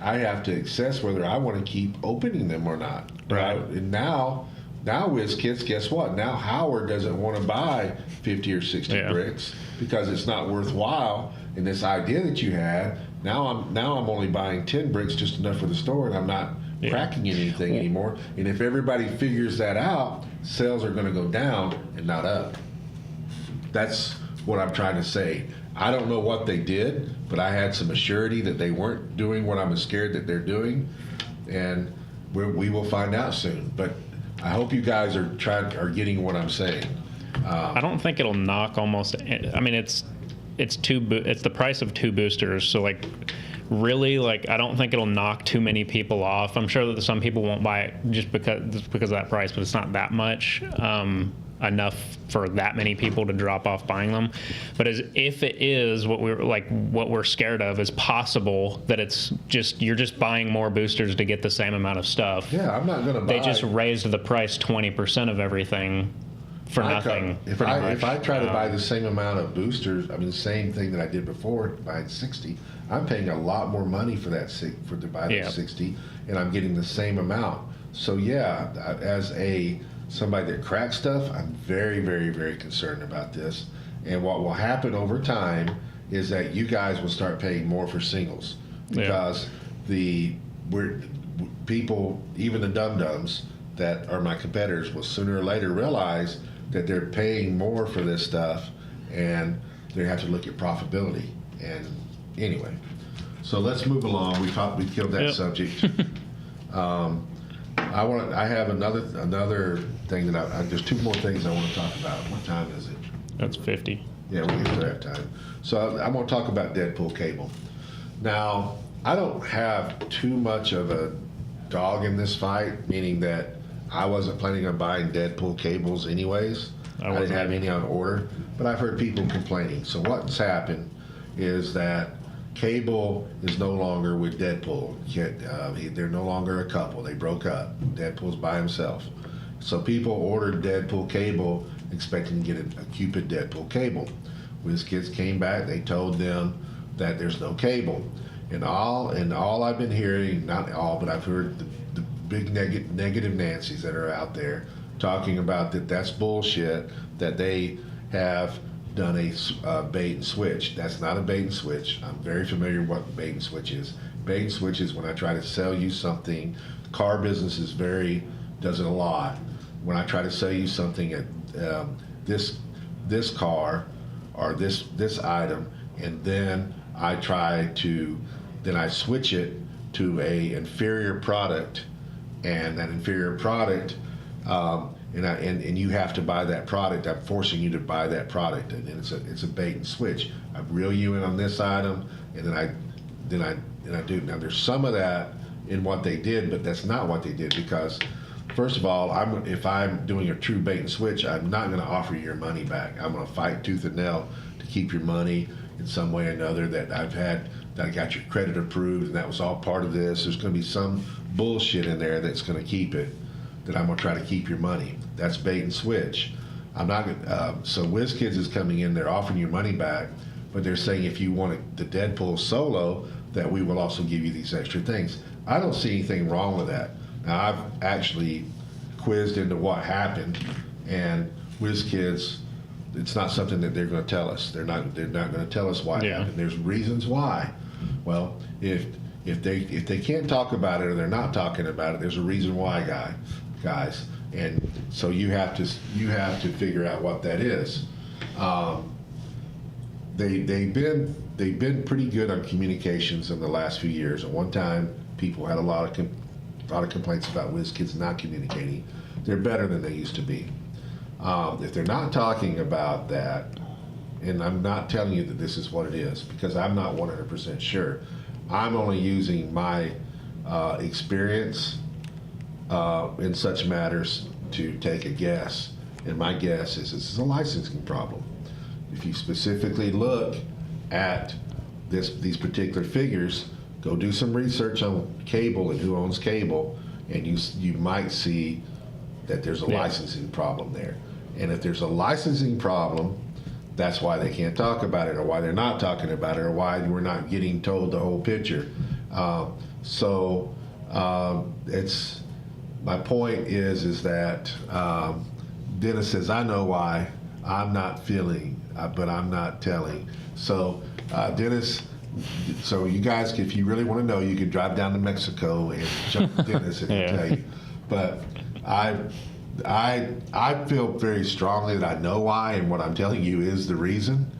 I have to assess whether I want to keep opening them or not. Right. And now WizKids, guess what? Now Howard doesn't want to buy 50 or 60 Yeah. bricks because it's not worthwhile. And this idea that you had, now I'm only buying 10 bricks, just enough for the store, and I'm not cracking anything anymore. And if everybody figures that out, sales are going to go down and not up. That's what I'm trying to say. I don't know what they did, but I had some assurity that they weren't doing what I'm scared that they're doing, and we will find out soon. But I hope you guys are getting what I'm saying. I don't think it'll knock almost. I mean, it's the price of 2 boosters. So like, really, like, I don't think it'll knock too many people off. I'm sure that some people won't buy it just because of that price, but it's not that much. Enough for that many people to drop off buying them. But if it is what we're scared of, is possible that it's just you're just buying more boosters to get the same amount of stuff. Yeah, I'm not going to buy. They just raised the price 20% of everything for nothing. If I try to buy the same amount of boosters, I mean the same thing that I did before, buying 60, I'm paying a lot more money for that to buy that 60, and I'm getting the same amount. So yeah, as somebody that cracks stuff, I'm very, very, very concerned about this. And what will happen over time is that you guys will start paying more for singles because people, even the dum-dums that are my competitors, will sooner or later realize that they're paying more for this stuff, and they have to look at profitability. And anyway, so let's move along. We killed that subject. I have another thing that there's 2 more things I want to talk about. What time is it? That's 50. Yeah, we still have time. So I'm going to talk about Deadpool cable. Now, I don't have too much of a dog in this fight, meaning that I wasn't planning on buying Deadpool cables anyways. I didn't have any on order, but I've heard people complaining. So what's happened is that Cable is no longer with Deadpool. They're no longer a couple. They broke up. Deadpool's by himself. So people ordered Deadpool cable expecting to get a Cupid Deadpool cable. WizKids came back. They told them that there's no cable. And all I've been hearing, not all, but I've heard the big negative Nancy's that are out there talking about that's bullshit, that they have done a bait and switch. That's not a bait and switch. I'm very familiar with what bait and switch is. Bait and switch is when I try to sell you something. The car business does it a lot. When I try to sell you something at this car or this item, and then I switch it to a inferior product, and that inferior product, and you have to buy that product. I'm forcing you to buy that product, and it's a bait and switch. I reel you in on this item, and then I do. Now there's some of that in what they did, but that's not what they did, because first of all, if I'm doing a true bait and switch, I'm not going to offer you your money back. I'm going to fight tooth and nail to keep your money in some way or another. That I got your credit approved, and that was all part of this. There's going to be some bullshit in there that's going to keep it, that I'm going to try to keep your money. That's bait and switch. I'm not going to, so WizKids is coming in, they're offering your money back, but they're saying if you want the Deadpool solo, that we will also give you these extra things. I don't see anything wrong with that. Now, I've actually quizzed into what happened, and WizKids, it's not something that they're going to tell us. They're not going to tell us why it happened. There's reasons why. Well, if they can't talk about it, or they're not talking about it, there's a reason why, guys. And so you have to figure out what that is. They've been pretty good on communications in the last few years. At one time, people had a lot of complaints about WizKids not communicating. They're better than they used to be. If they're not talking about that, and I'm not telling you that this is what it is, because I'm not 100% sure. I'm only using my experience in such matters to take a guess. And my guess is this is a licensing problem. If you specifically look at these particular figures, go do some research on cable and who owns cable, and you might see that there's a licensing problem there. And if there's a licensing problem, that's why they can't talk about it, or why they're not talking about it, or why we're not getting told the whole picture. So it's my point is that Dennis says, I know why I'm not feeling, but I'm not telling. So Dennis, so you guys, if you really want to know, you can drive down to Mexico and jump Dennis and he'll tell you. But I feel very strongly that I know why, and what I'm telling you is the reason.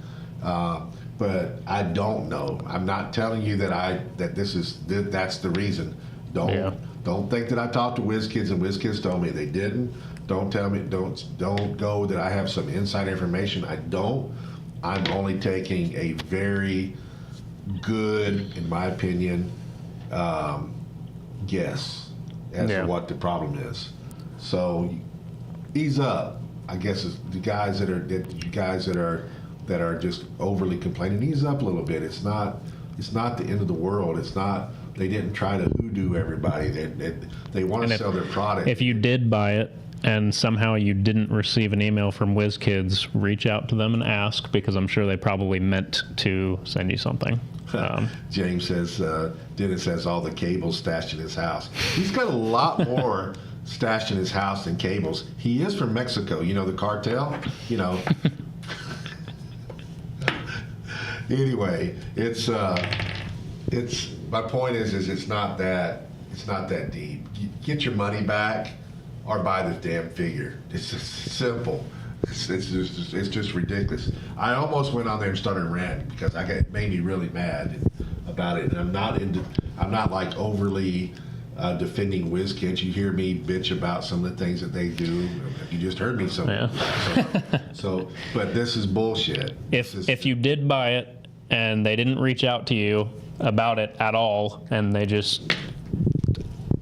But I don't know. I'm not telling you that that's the reason. Don't think that I talked to WizKids and WizKids told me they didn't. Don't tell me. Don't go that I have some inside information. I don't. I'm only taking a very good, in my opinion, guess as to what the problem is. So ease up. I guess it's the guys that are just overly complaining. Ease up a little bit. It's not the end of the world. It's not. They didn't try to hoodoo everybody. They want to sell their product. If you did buy it and somehow you didn't receive an email from WizKids, reach out to them and ask, because I'm sure they probably meant to send you something. James says, Dennis has all the cables stashed in his house. He's got a lot more stashed in his house than cables. He is from Mexico. You know, the cartel? You know. Anyway, it's my point is it's not that deep. You get your money back or buy the damn figure. It's just simple. It's just ridiculous. I almost went on there and started ranting because it made me really mad about it. And I'm not like overly defending WizKids. You hear me bitch about some of the things that they do. You just heard me some. Yeah. So, but this is bullshit. If you did buy it and they didn't reach out to you about it at all, and they just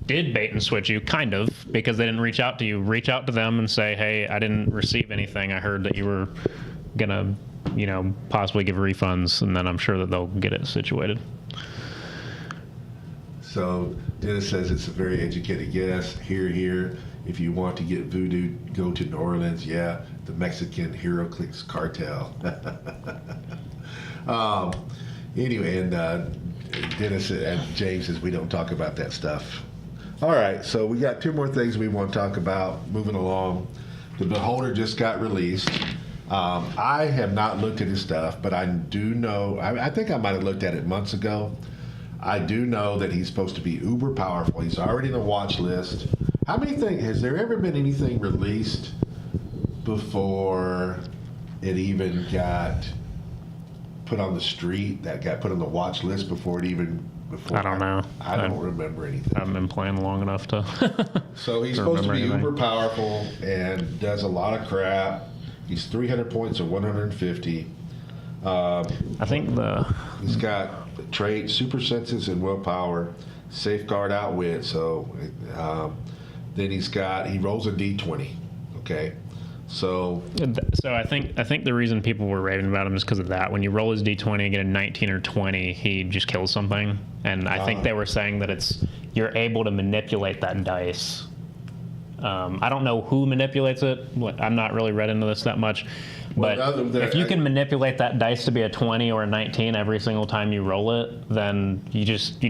did bait and switch you, kind of, because they didn't reach out to you, reach out to them and say, hey, I didn't receive anything. I heard that you were gonna, possibly give refunds, and then I'm sure that they'll get it situated. So Dennis says it's a very educated guess. Here. If you want to get voodoo, go to New Orleans. Yeah, the Mexican HeroClix cartel. Anyway, and Dennis and James says we don't talk about that stuff. All right, so we got two more things we want to talk about. Moving along, the Beholder just got released. I have not looked at his stuff, but I do know. I think I might have looked at it months ago. I do know that he's supposed to be uber powerful. He's already in the watch list. How many things has there ever been anything released before it even got put on the street that got put on the watch list before it even? I don't know. I don't remember anything. I haven't been playing long enough to. So he's supposed to be uber powerful and does a lot of crap. He's 300 points or 150. I think he's got trait, super senses, and willpower, safeguard, outwit. So then he rolls a d20. Okay. So I think the reason people were raving about him is because of that. When you roll his d20 and get a 19 or 20, he just kills something. And I think they were saying that you're able to manipulate that dice. I don't know who manipulates it. I'm not really read into this that much. But if you can manipulate that dice to be a 20 or a 19 every single time you roll it, then you just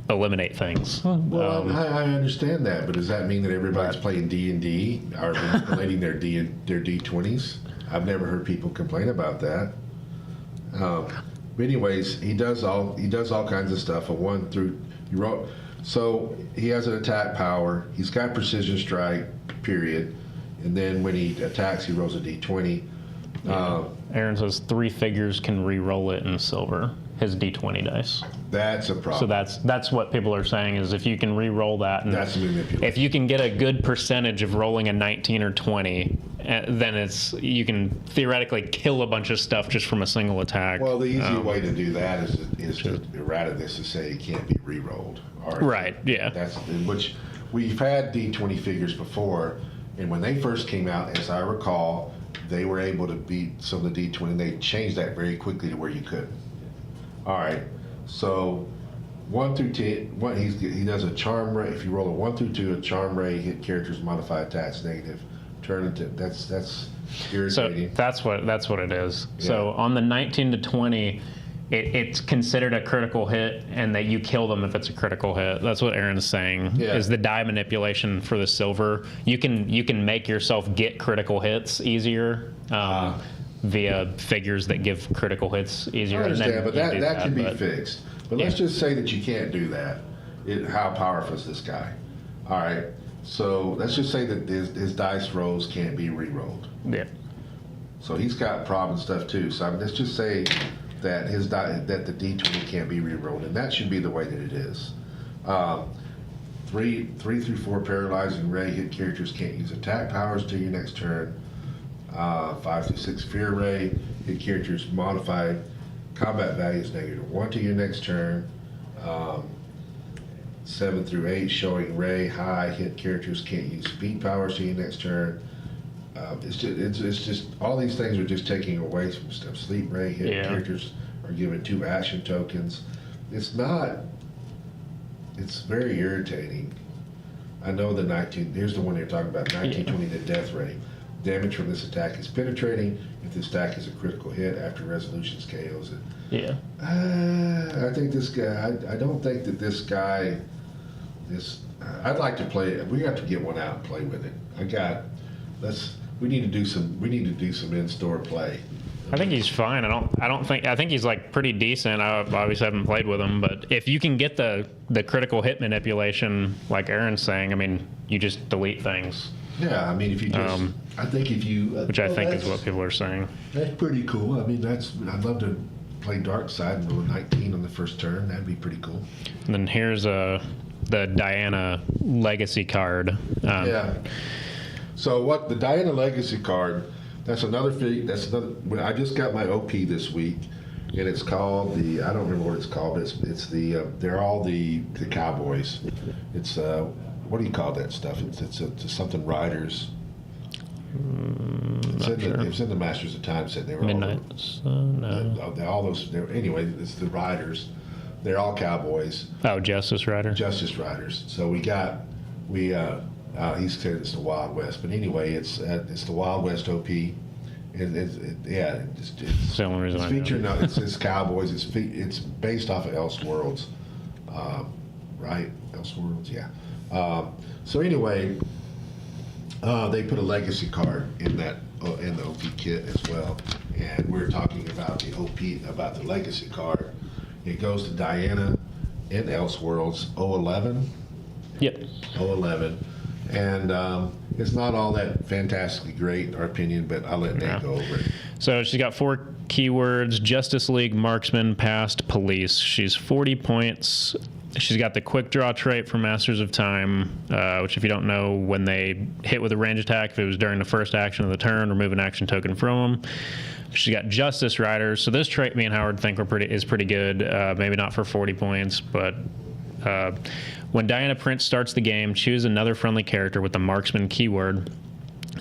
eliminate things. Well, I understand that, but does that mean that everybody's playing D&D or manipulating their D20s? I've never heard people complain about that. But anyways, he does all kinds of stuff. So he has an attack power. He's got precision strike, period. And then when he attacks, he rolls a d20. Aaron says 3 figures can re-roll it in silver. His d20 dice. That's a problem. So that's what people are saying is if you can re-roll that, and that's manipulation. If you can get a good percentage of rolling a 19 or 20, then you can theoretically kill a bunch of stuff just from a single attack. Well, the easy way to do that is to errata this to say it can't be re-rolled. Right. Yeah. That's which we've had d20 figures before, and when they first came out, as I recall, they were able to beat some of the d20. They changed that very quickly to where you couldn't. All right, so 1 through 10, he does a charm ray. If you roll a 1 through 2, a charm ray, hit characters, modify attacks, negative, turn into that's irritating. So that's what it is. Yeah. So on the 19 to 20, it's considered a critical hit, and that you kill them if it's a critical hit. That's what Aaron's saying. Yeah. Is the die manipulation for the silver? You can make yourself get critical hits easier via figures that give critical hits easier. I understand, but that can be but fixed. But let's just say that you can't do that. How powerful is this guy? All right. So let's just say that his dice rolls can't be re-rolled. Yeah. So he's got problem stuff too. So let's just say that that the D20 can't be re-rolled, and that should be the way that it is. 3 through 4 paralyzing ray hit characters can't use attack powers till your next turn. 5 through 6 fear ray hit characters modified combat value is -1 to your next turn. 7 through 8 showing ray high hit characters can't use speed powers to your next turn. It's just all these things are just taking away from stuff. Sleep ray hit characters are given 2 action tokens. It's very irritating. I know the 19. Here's the one you're talking about. 1920 the death ray. Damage from this attack is penetrating. If this attack is a critical hit after resolutions KOs it. Yeah. I think this guy. I don't think that this guy. I'd like to play it. We have to get one out and play with it. We need to do some in-store play. I think he's fine. I think he's like pretty decent. I obviously haven't played with him, but if you can get the critical hit manipulation, like Aaron's saying, I mean, you just delete things. Yeah, I mean, if you just, I think if you, which I think is what people are saying. That's pretty cool. I mean, I'd love to play Dark Side and roll 19 on the first turn. That'd be pretty cool. And then here's the Diana Legacy card. Yeah. So the Diana Legacy card? That's another fig. I just got my OP this week, and it's called I don't remember what it's called, but it's they're all the cowboys. It's what do you call that stuff? It's something riders. It's in the Masters of Time set. They were Midnight Sun. All those. Anyway, it's the riders. They're all cowboys. Oh, Justice Rider. Justice Riders. So he said it's the Wild West, but anyway, it's the Wild West OP. It's the only reason it's cowboys. It's based off of Elseworlds, right? Elseworlds, yeah. So anyway, they put a legacy card in the OP kit as well, and we're talking about the OP about the legacy card. It goes to Diana in Elseworlds 011. Yep. 011. And it's not all that fantastically great in our opinion, but I'll let Nate go over it. So she's got 4 keywords: Justice League, Marksman, Past, Police. She's 40 points. She's got the quick draw trait for Masters of Time, which if you don't know, when they hit with a range attack, if it was during the first action of the turn, remove an action token from them. She's got Justice Riders. So this trait me and Howard think is pretty good. Maybe not for 40 points, but when Diana Prince starts the game, choose another friendly character with the Marksman keyword.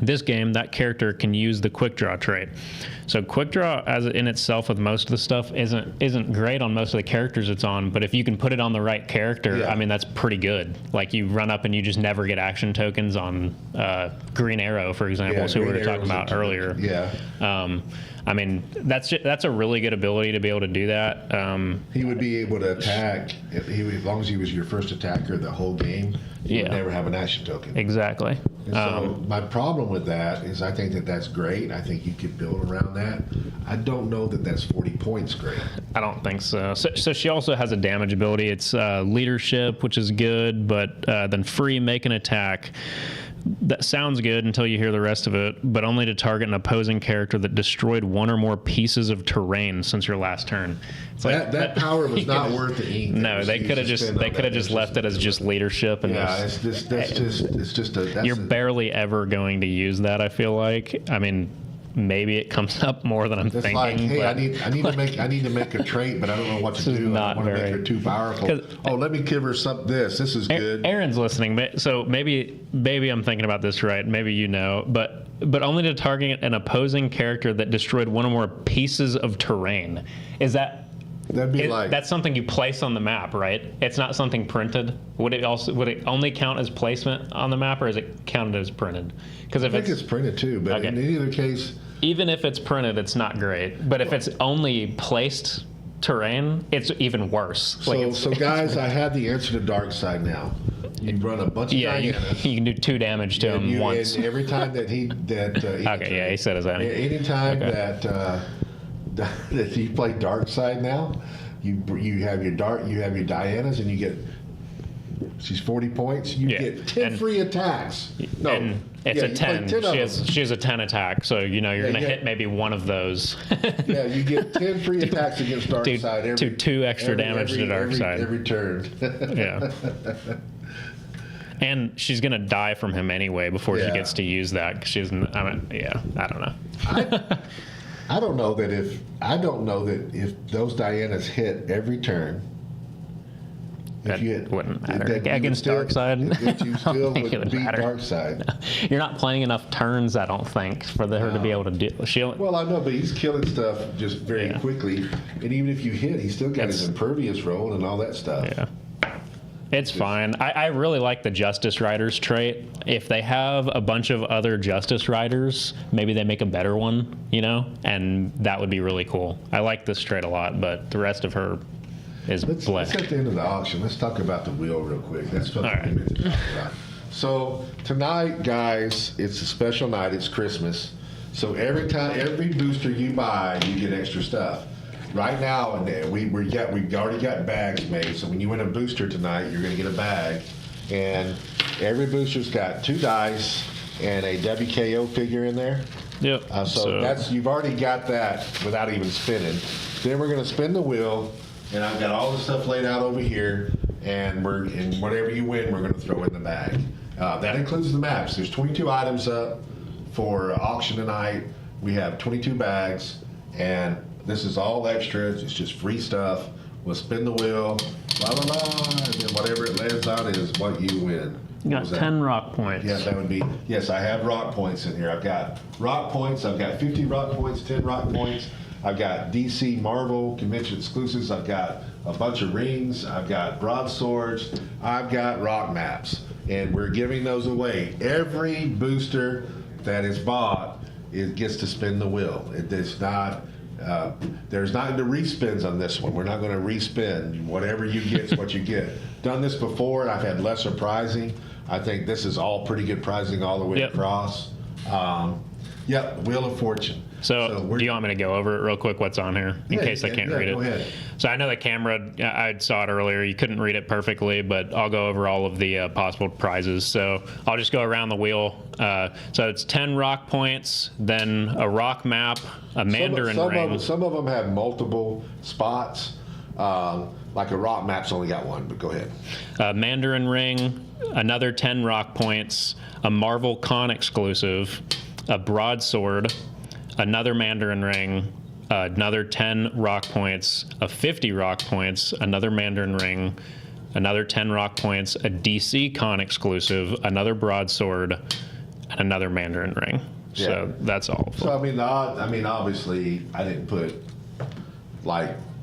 This game, that character can use the quick draw trait. So quick draw as in itself with most of the stuff isn't great on most of the characters it's on, but if you can put it on the right character, I mean, that's pretty good. Like you run up and you just never get action tokens on Green Arrow, for example, who we were talking about earlier. Yeah. I mean, that's a really good ability to be able to do that. He would be able to attack, as long as he was your first attacker the whole game, he would never have an action token. Exactly. So my problem with that is I think that's great. I think you could build around that. I don't know that that's 40 points great. I don't think so. So she also has a damage ability. It's leadership, which is good, but then free, make an attack. That sounds good until you hear the rest of it, but only to target an opposing character that destroyed one or more pieces of terrain since your last turn. It's like, that power was not worth the ink. No, they could have just left it as just leadership. And you're barely ever going to use that. I feel like. I mean, maybe it comes up more than I'm thinking. Like, hey, I need to make a trait, but I don't know what to do. I want to make her too powerful. Oh, let me give her this. This is good. Aaron's listening, so maybe I'm thinking about this right. Maybe you know, but only to target an opposing character that destroyed one or more pieces of terrain. That's something you place on the map, right? It's not something printed. Would it only count as placement on the map, or is it counted as printed? Because I think it's printed too, but in either case, even if it's printed, it's not great. But if it's only placed terrain, it's even worse. So guys, I have the answer to dark side now. You run a bunch of you Dianas. can do 2 damage to him once. And every time that Okay, yeah, he said his enemy. Anytime that you play dark side now, you have your Dianas, and you get. She's 40 points. You get 10 free attacks. No, and it's a 10. She has a 10 attack, so you're going to hit maybe one of those. Yeah, you get 10 free attacks against dark side. Two extra damage to dark side every turn. Yeah. And she's going to die from him anyway before she gets to use that. She's, I don't know. I don't know that if those Dianas hit every turn. That wouldn't matter. Against dark side, That you still think it would would beat matter. dark side. You're not playing enough turns, I don't think, for her to be able to do. Well, I know, but he's killing stuff just very quickly, and even if you hit, he's still got his impervious roll and all that stuff. Yeah. It's fine. I really like the Justice Riders trait. If they have a bunch of other Justice Riders, maybe they make a better one, and that would be really cool. I like this trait a lot, but the rest of her is Let's at the end of the auction. Let's talk about the wheel real quick. That's what we meant to talk about. So tonight, guys, it's a special night. It's Christmas. So every booster you buy, you get extra stuff. Right now, and we've already got bags made. So when you win a booster tonight, you're going to get a bag, and every booster's got 2 dice and a WKO figure in there. Yep. So you've already got that without even spinning. Then we're going to spin the wheel, and I've got all the stuff laid out over here, and whatever you win, we're going to throw in the bag. That includes the maps. There's 22 items up for auction tonight. We have 22 bags, and this is all extra. It's just free stuff. We'll spin the wheel, la la la, and then whatever it lands on is what you win. You got 10 rock points. Yeah, that would be, yes, I have rock points in here. I've got rock points. I've got 50 rock points, 10 rock points. I've got DC Marvel convention exclusives. I've got a bunch of rings. I've got broadswords. I've got rock maps. And we're giving those away. Every booster that is bought, it gets to spin the wheel. There's not the respins on this one. We're not going to respin. Whatever you get is what you get. Done this before, and I've had lesser prizing. I think this is all pretty good prizing all the way across. Wheel of Fortune. So do you want me to go over it real quick, what's on here, in case I can't read it? Go ahead. So I know the camera, I saw it earlier, you couldn't read it perfectly, but I'll go over all of the possible prizes. So I'll just go around the wheel. So it's 10 rock points, then a rock map, a Mandarin ring. Some of them have multiple spots. Like a rock map's only got one, but go ahead. A Mandarin ring, another 10 rock points, a Marvel Con exclusive, a broadsword, another Mandarin ring, another 10 rock points, a 50 rock points, another Mandarin ring, another 10 rock points, a DC Con exclusive, another broadsword, and another Mandarin ring. Yeah. So that's all. So I mean, obviously, I didn't put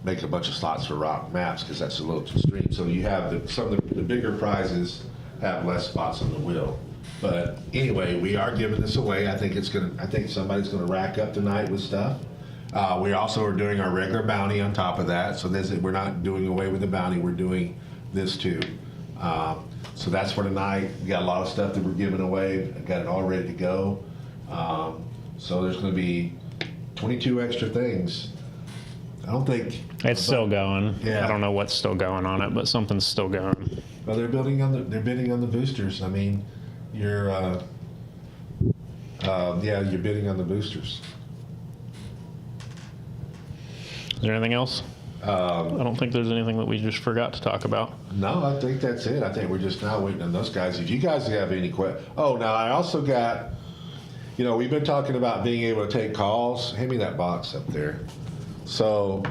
make a bunch of slots for rock maps because that's a little too extreme. So you have some of the bigger prizes have less spots on the wheel. But anyway, we are giving this away. I think somebody's gonna rack up tonight with stuff. We also are doing our regular bounty on top of that. So we're not doing away with the bounty. We're doing this too. So that's for tonight. We got a lot of stuff that we're giving away. I got it all ready to go. So there's gonna be 22 extra things. I don't think it's still going. Yeah. I don't know what's still going on it, but something's still going. Well, they're bidding on the boosters. I mean, you're bidding on the boosters. Is there anything else? I don't think there's anything that we just forgot to talk about. No, I think that's it. I think we're just now waiting on those guys. If you guys have any questions. Oh, now I also got, we've been talking about being able to take calls. Hand me that box up there. So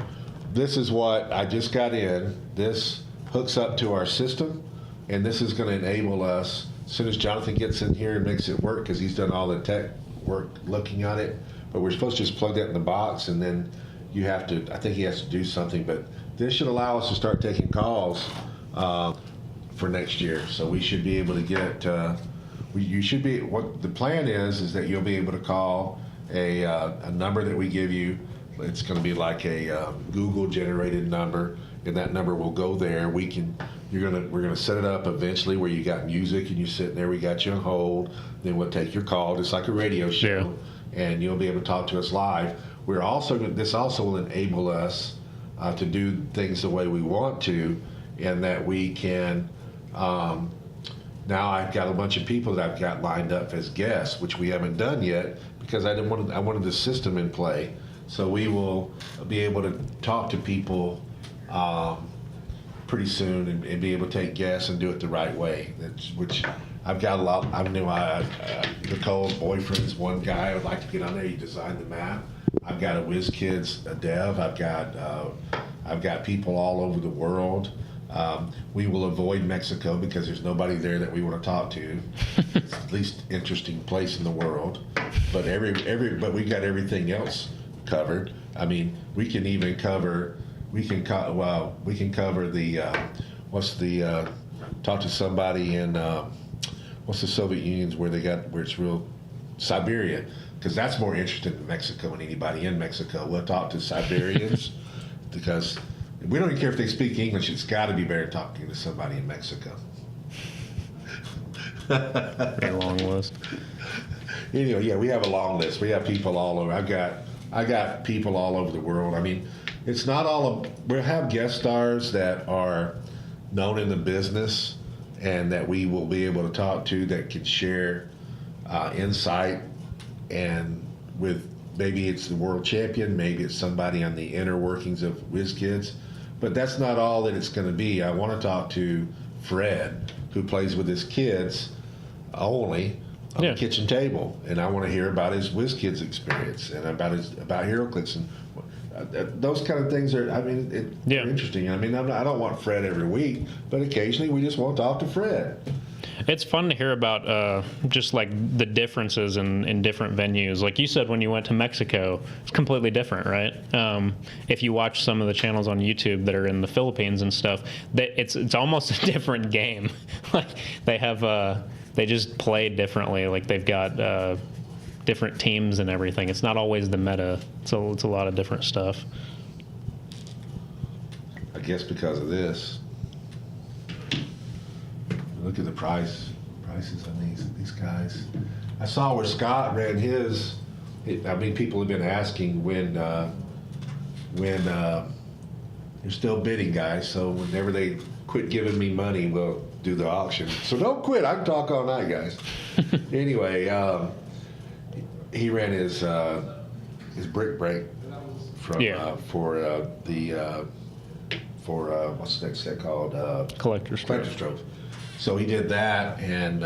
this is what I just got in. This hooks up to our system, and this is going to enable us, as soon as Jonathan gets in here and makes it work, because he's done all the tech work looking at it, but we're supposed to just plug that in the box, and then I think he has to do something, but this should allow us to start taking calls for next year. So we should be able to get, what the plan is that you'll be able to call a number that we give you, It's going to be like a Google generated number, and that number will go there. We're gonna set it up eventually where you got music and you're sitting there. We got you on hold. Then we'll take your call, just like a radio show, and you'll be able to talk to us live. This also will enable us to do things the way we want to, and that we can. Now I've got a bunch of people that I've got lined up as guests, which we haven't done yet because I wanted the system in play. So we will be able to talk to people pretty soon and be able to take guests and do it the right way. Which I've got a lot. I knew Nicole's boyfriend's one guy I would like to get on there. He designed the map. I've got a WizKids dev. I've got people all over the world. We will avoid Mexico because there's nobody there that we want to talk to. It's the least interesting place in the world. But but we got everything else covered. I mean, we can even cover. We can cover the talk to somebody in what's the Soviet Union's where it's real Siberia, because that's more interesting than Mexico and anybody in Mexico. We'll talk to Siberians because we don't even care if they speak English. It's got to be better talking to somebody in Mexico. Very long list. Anyway, yeah, we have a long list. We have people all over. I got people all over the world. I mean, it's not we'll have guest stars that are known in the business and that we will be able to talk to that can share insight, and with maybe it's the world champion, maybe it's somebody on the inner workings of WizKids, but that's not all that it's going to be. I want to talk to Fred, who plays with his kids only on the kitchen table, and I want to hear about his WizKids experience and about HeroClix and those kind of things are. I mean, they're interesting. I mean, I don't want Fred every week, but occasionally we just want to talk to Fred. It's fun to hear about just like the differences in different venues. Like you said, when you went to Mexico, it's completely different, right? If you watch some of the channels on YouTube that are in the Philippines and stuff, it's almost a different game. Like they just play differently. Like they've got different teams and everything. It's not always the meta. So it's a lot of different stuff. I guess because of this. Look at the prices on these guys. I saw where Scott ran his. I mean, people have been asking when they're still bidding, guys. So whenever they quit giving me money, we'll do the auction. So don't quit. I can talk all night, guys. Anyway, he ran his brick break from for what's the next set called? Collector's Trophy. So he did that, and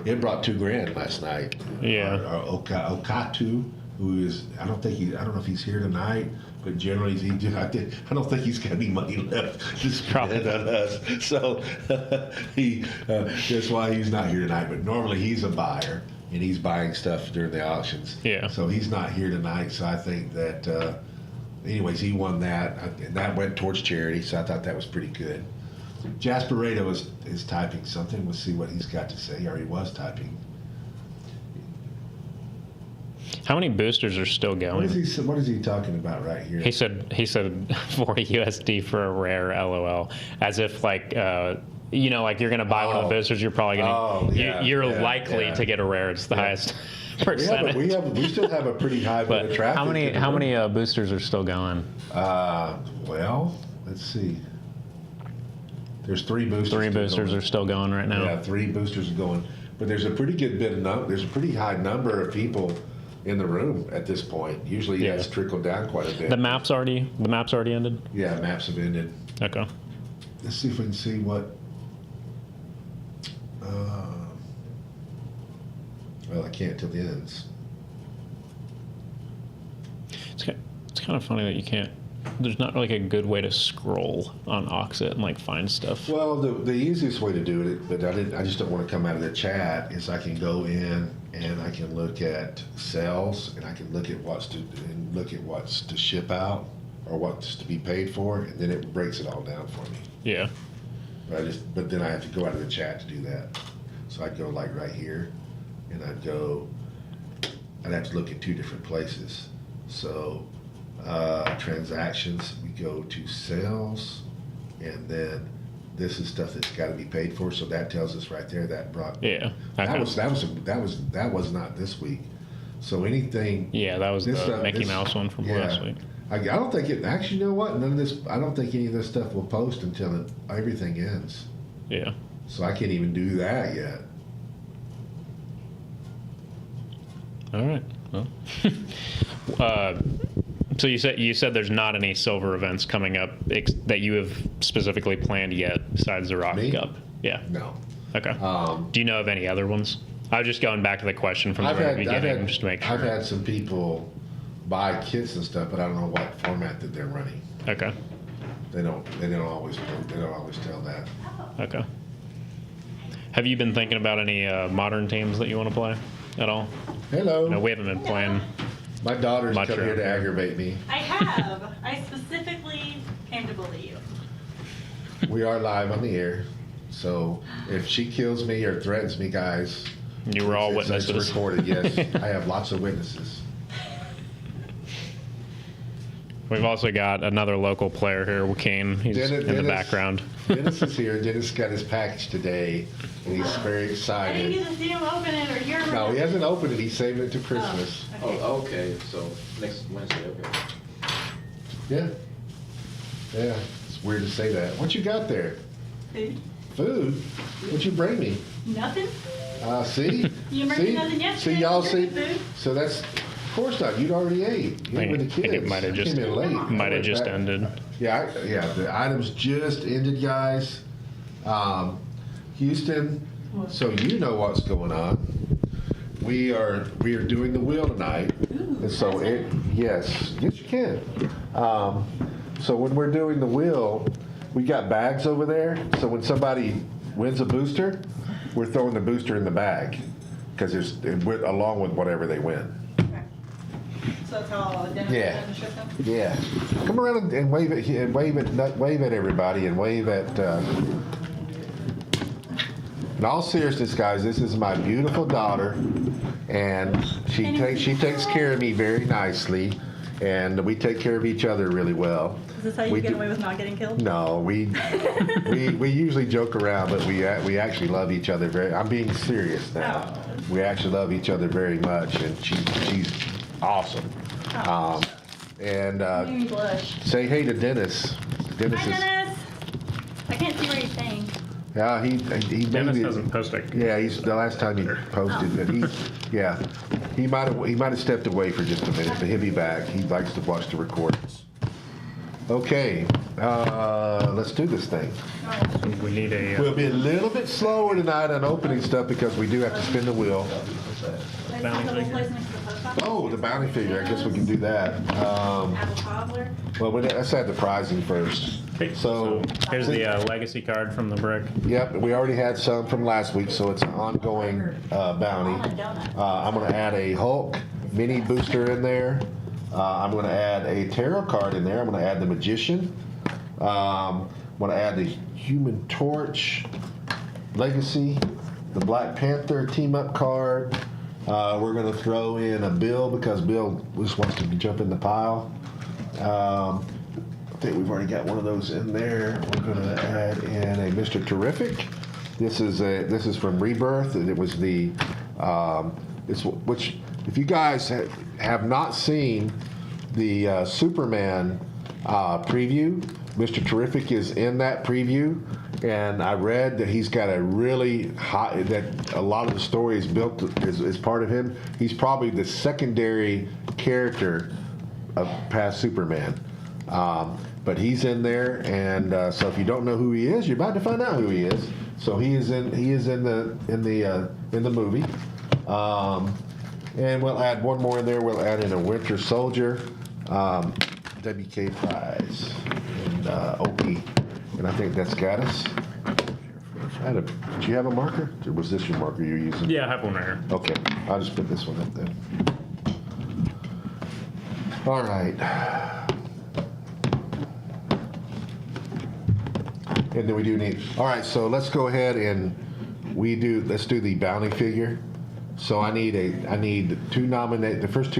it brought $2,000 last night. Yeah. Okatu, who is I don't know if he's here tonight, but generally I don't think he's got any money left to spend on us. So that's why he's not here tonight. But normally he's a buyer, and he's buying stuff during the auctions. Yeah. So he's not here tonight. So I think that, anyways, he won that, and that went towards charity. So I thought that was pretty good. Jasper Rado is typing something. We'll see what he's got to say, or he was typing. How many boosters are still going? What is he talking about right here? He said 40 USD for a rare LOL, as if like like you're gonna buy one of the boosters, you're probably gonna you're likely to get a rare. It's the highest percentage. We still have a pretty high bit of traffic. How many boosters are still going? Well, let's see. There's 3 boosters. 3 boosters are still going right now. Yeah, 3 boosters are going. But there's a pretty good bit of there's a pretty high number of people in the room at this point. Usually it's trickled down quite a bit. The maps already ended? Yeah, maps have ended. Okay. Let's see if we can see what well, I can't till it ends. It's kind of funny that you can't. There's not like a good way to scroll on Auxxit and like find stuff. Well, the easiest way to do it, but I just don't want to come out of the chat, is I can go in and I can look at sales, and I can look at what's to ship out or what's to be paid for, and then it breaks it all down for me. Yeah. But then I have to go out of the chat to do that. So I'd go like right here, and I'd have to look at 2 different places. So transactions, we go to sales, and then this is stuff that's got to be paid for. So that tells us right there that brought. Yeah. That was not this week. So anything. Yeah, that was the Mickey Mouse one from last week. I don't think it. Actually, you know what? None of this. I don't think any of this stuff will post until everything ends. Yeah. So I can't even do that yet. All right. Well, so you said there's not any silver events coming up that you have specifically planned yet besides the Rock Cup. Yeah. No. Okay. Do you know of any other ones? I was just going back to the question from the very beginning, just to make sure. I've had some people buy kits and stuff, but I don't know what format that they're running. Okay. They don't always tell that. Okay. Have you been thinking about any modern teams that you want to play at all? Hello. No, we haven't been playing. My daughter's Much come here to around here. aggravate me. I have. I specifically came to bully you. We are live on the air, so if she kills me or threatens me, guys, You were all it's witnesses. recorded. Yes, I have lots of witnesses. We've also got another local player here, Kane. He's in the background. Dennis is here. Dennis got his package today, and he's very I didn't excited. get to see him open it or hear him. No, he hasn't opened it. He's saving it to Christmas. Okay. Oh, okay, so next Wednesday, okay. Yeah. Yeah. It's weird to say that. What you got there? Food? Food? What'd you bring me? Nothing? See? You bring me nothing yesterday. See, y'all You see? bring me food? So that's, of course not. You'd already ate. You ate with the I think kids. it might have I just came in late. might have just ended. Yeah, the items just ended, guys. Houston, so you know what's going on. We are doing the wheel tonight. And so yes you can. So when we're doing the wheel, we got bags over there. So when somebody wins a booster, we're throwing the booster in the bag because along with whatever they win. Okay. So that's how Dennis Yeah. and ship them? Yeah. Come around and wave at everybody and wave at. In all seriousness, guys, this is my beautiful daughter, and she takes care of me very nicely, and we take care of each other really well. Is this how you get away with not getting killed? No, we usually joke around, but we actually love each other very. I'm being serious now. Oh. We actually love each other very much, and she's awesome. Oh. And Made me blush. say hey to Dennis. Dennis Hi, is. Dennis. I can't see what he's saying. Yeah, he Dennis maybe. hasn't posted. Yeah, he's the last time he posted that he might have stepped away for just a minute, but he'll be back. He likes to watch the recordings. Okay, let's do this thing. We need a. We'll be a little bit slower tonight on opening stuff because we do have to spin the wheel. There's a little place next to the post office. Oh, the bounty figure. I guess we can do that. Apple cobbler. Well, let's add the prizing first. Okay, So, here's the legacy card from the brick. yep, we already had some from last week, so it's an ongoing bounty. I'm going to add a Hulk mini booster in there. I'm going to add a tarot card in there. I'm going to add the Magician. I'm going to add the Human Torch Legacy, the Black Panther team-up card. We're going to throw in a Bill because Bill just wants to jump in the pile. I think we've already got one of those in there. We're going to add in a Mr. Terrific. This is from Rebirth, and it was which if you guys have not seen the Superman preview, Mr. Terrific is in that preview, and I read that he's got a really high, that a lot of the story is built is part of him. He's probably the secondary character of past Superman. But he's in there, and so if you don't know who he is, you're about to find out who he is. So he is in the movie, and we'll add one more in there. We'll add in a Winter Soldier, WK Prize, and Opie, and I think that's got us. Did you have a marker? Or was this your marker you're using? Yeah, I have one right here. Okay, I'll just put this one up there. All right. And then we do need, all right, so let's go ahead and let's do the bounty figure. So I need the first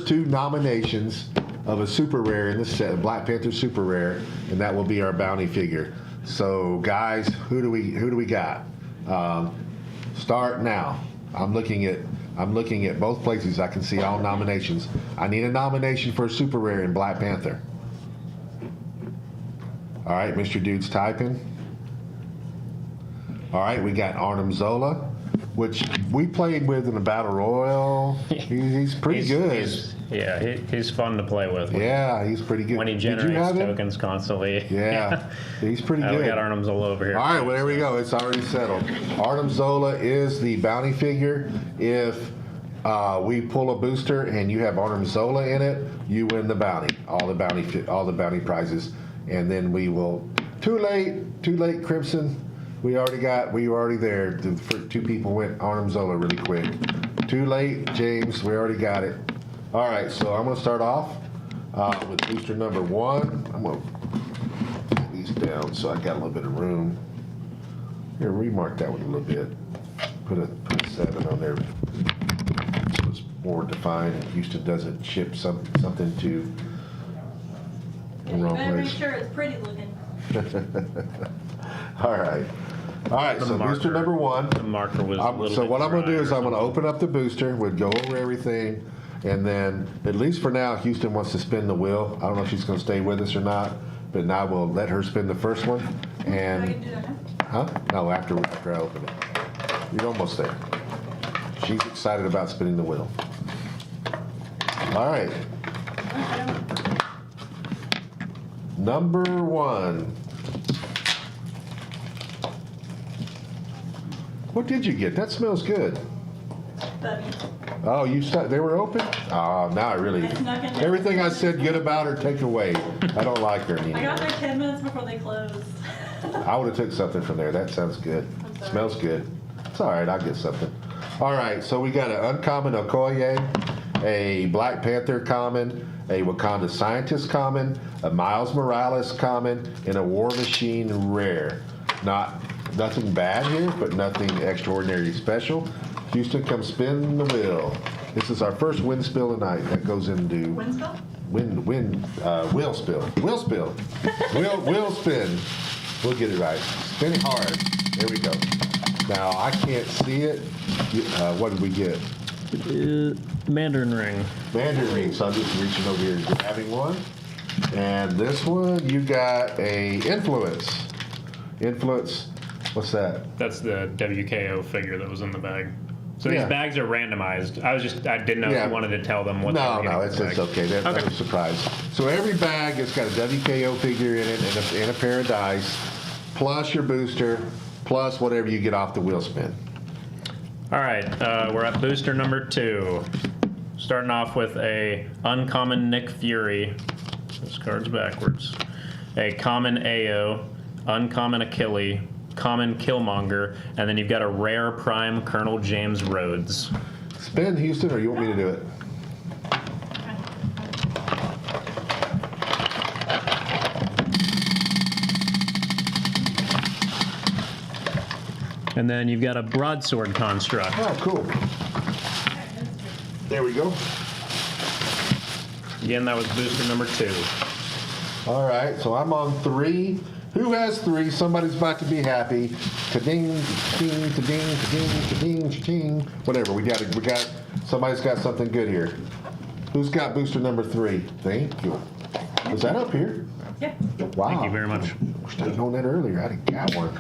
two nominations of a super rare in this set, Black Panther super rare, and that will be our bounty figure. So guys, who do we got? Start now. I'm looking at both places. I can see all nominations. I need a nomination for a super rare in Black Panther. All right, Mr. Dude's typing. All right, we got Arnim Zola, which we played with in the Battle Royal. He's pretty good. He's fun to play with. Yeah, he's pretty good. When he Did you generates have him? tokens constantly. Yeah, he's pretty good. We got Arnim Zola over here. All right, well, there we go. It's already settled. Arnim Zola is the bounty figure. If we pull a booster and you have Arnim Zola in it, you win the bounty, all the bounty prizes, and then we will. Too late, Crimson. We were already there. The first two people went Arnim Zola really quick. Too late, James. We already got it. All right, so I'm going to start off with booster number 1. I'm going to put these down so I got a little bit of room. Here, remark that one a little bit. Put a 7 on there so it's more defined and Houston doesn't ship something to the wrong Better make place. sure it's pretty looking. All right, so booster number 1. The marker was a little So bit what I'm going to dry do is or I'm going to something. open up the booster. We'll go over everything. And then, at least for now, Houston wants to spin the wheel. I don't know if she's going to stay with us or not. But now we'll let her spin the first one. I can And, do that now. huh? No, after I open it. You're almost there. She's excited about spinning the wheel. All right. Number 1. What did you get? That smells good. Bubby. Oh, they were open? Oh, now I really, I snuck in there. everything I said good about her, take away. I don't like her I got anymore. there 10 minutes before they closed. I would have took something from there. That sounds good. I'm sorry. Smells good. It's all right, I'll get something. All right, so we got an uncommon Okoye, a Black Panther common, a Wakanda Scientist common, a Miles Morales common, and a War Machine rare. Nothing bad here, but nothing extraordinarily special. Houston, come spin the wheel. This is our first wind spill tonight. That goes into Wind spell? wheel spill. Wheel spill. Wheel spin. We'll get it right. Spin it hard. There we go. Now I can't see it. What did we get? Mandarin ring. Mandarin ring. So I'm just reaching over here and grabbing one. And this one, you got a influence. Influence. What's that? That's the WKO figure that was in the bag. So Yeah. these bags are randomized. I didn't know if Yeah. you wanted to tell them what they were No, getting in it's the bag. okay. That was a surprise. So every bag has got a WKO figure in it and a pair of dice, plus your booster, plus whatever you get off the wheel spin. All right, we're at booster number 2. Starting off with a uncommon Nick Fury. This card's backwards. A common AO, uncommon Achille, common Killmonger, and then you've got a rare prime Colonel James Rhodes. Spin, Houston, or you want me to do it? And then you've got a broadsword construct. Oh, cool. There we go. Again, that was booster number 2. All right, so I'm on 3. Who has 3? Somebody's about to be happy. Ka-ding, ka-ding, ka-ding, ka-ding, ka-ding, ka-ding. Whatever, somebody's got something good here. Who's got booster number 3? Thank you. Was that up here? Yeah. Wow. Thank you very much. Wish I'd known that earlier. I'd have got one.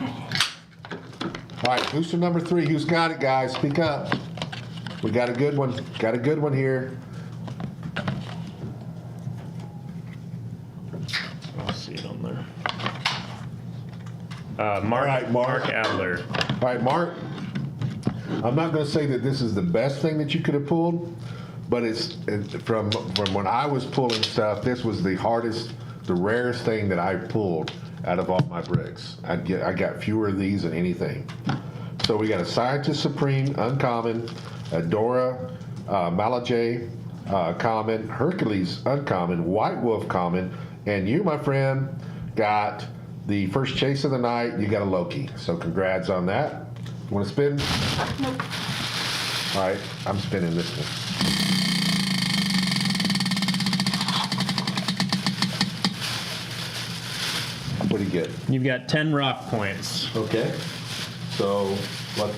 All right, booster number 3. Who's got it, guys? Speak up. We got a good one. Got a good one here. I'll see it on there. Mark, All right, Mark. Adler. All right, Mark. I'm not going to say that this is the best thing that you could have pulled, but it's from when I was pulling stuff. This was the hardest, the rarest thing that I pulled out of all my bricks. I got fewer of these than anything. So we got a Scientist Supreme uncommon, a Dora Malajay common, Hercules uncommon, White Wolf common, and you, my friend, got the first chase of the night. You got a Loki. So congrats on that. You want to spin? Nope. All right, I'm spinning this one. What do you get? You've got 10 rock points. Okay. So, what?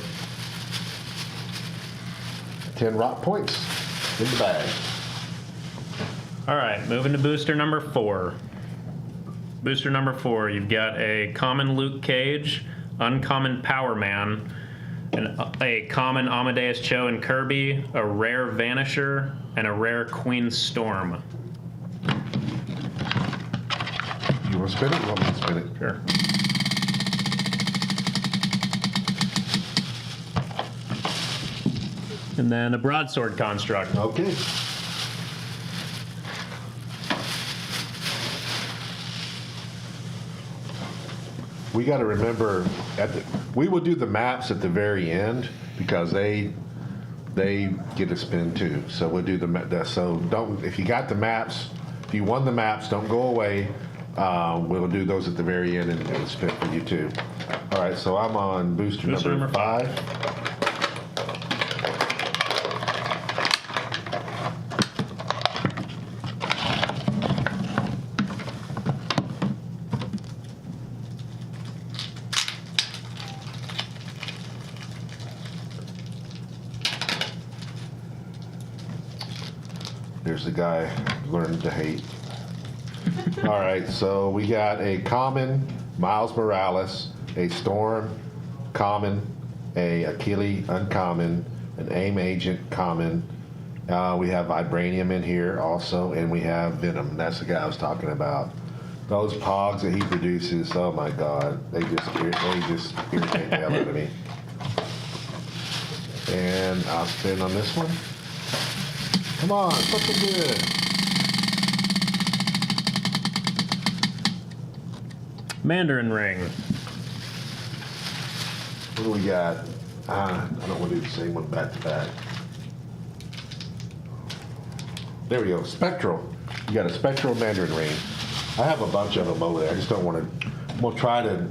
10 rock points in the bag. All right, moving to booster number 4. Booster number 4, you've got a common Luke Cage, uncommon Power Man, a common Amadeus Cho and Kirby, a rare Vanisher, and a rare Queen Storm. You want to spin it? You want me to spin it? Sure. And then a broadsword construct. Okay. We got to remember we will do the maps at the very end because they get a spin too. So we'll do so don't, if you got the maps, if you won the maps, don't go away. We'll do those at the very end and a spin for you too. All right, so I'm on booster number 5. There's the guy learning to hate. All right, so we got a common Miles Morales, a Storm common, a Achille uncommon, an AIM agent common. We have Vibranium in here also, and we have Venom. That's the guy I was talking about. Those pogs that he produces, oh my God, they just irritate the hell out of me. And I'll spin on this one. Come on, something good. Mandarin Ring. What do we got? I don't want to do the same one back to back. There we go. Spectral. You got a Spectral Mandarin Ring. I have a bunch of them over there. I just don't want to. I'm going to try to.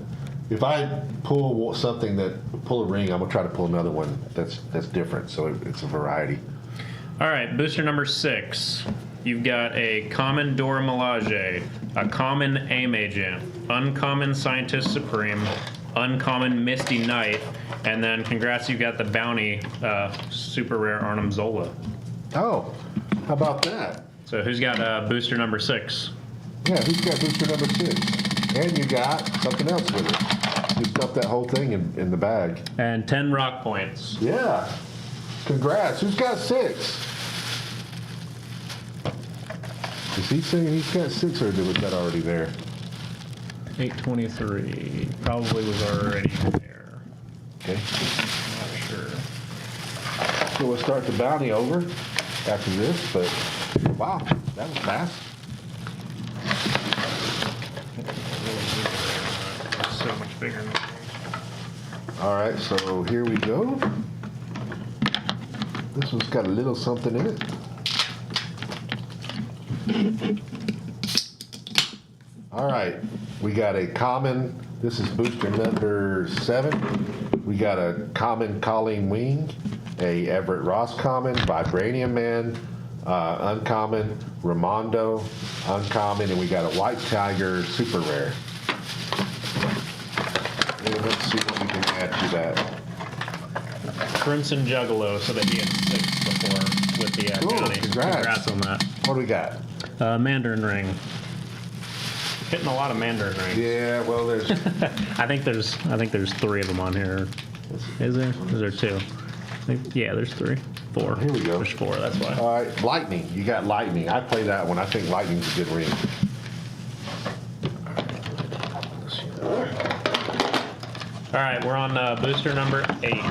If I pull a ring, I'm going to try to pull another one that's different. So it's a variety. All right, booster number 6. You've got a common Dora Milaje, a common AIM agent, uncommon Scientist Supreme, uncommon Misty Knight, and then congrats, you got the bounty super rare Arnim Zola. Oh, how about that? So who's got booster number 6? Yeah, who's got booster number 6? And you got something else with it. You stuffed that whole thing in the bag. And 10 rock points. Yeah. Congrats. Who's got 6? Is he saying he's got 6 or was that already there? 823 probably was already there. Okay. Not sure. So we'll start the bounty over after this, but wow, that was fast. It's so much bigger than All right, so here we go. This one's got a little something in it. All right, we got a common, this is booster number 7. We got a common Colleen Wing, a Everett Ross common, Vibranium Man, uncommon, Ramondo, uncommon, and we got a White Tiger super rare. And let's see what we can add to that. Crimson Juggalo, so that he had 6 before with the Cool, bounty. congrats On that. What do we got? Mandarin Ring. Hitting a lot of Mandarin Rings. Yeah, well, there's I think there's 3 of them on here. Is there? Is there 2? Yeah, there's 3. 4. Here we go. There's 4. That's why. all right. Lightning. You got lightning. I play that one. I think lightning's a good ring. All right, we're on booster number 8.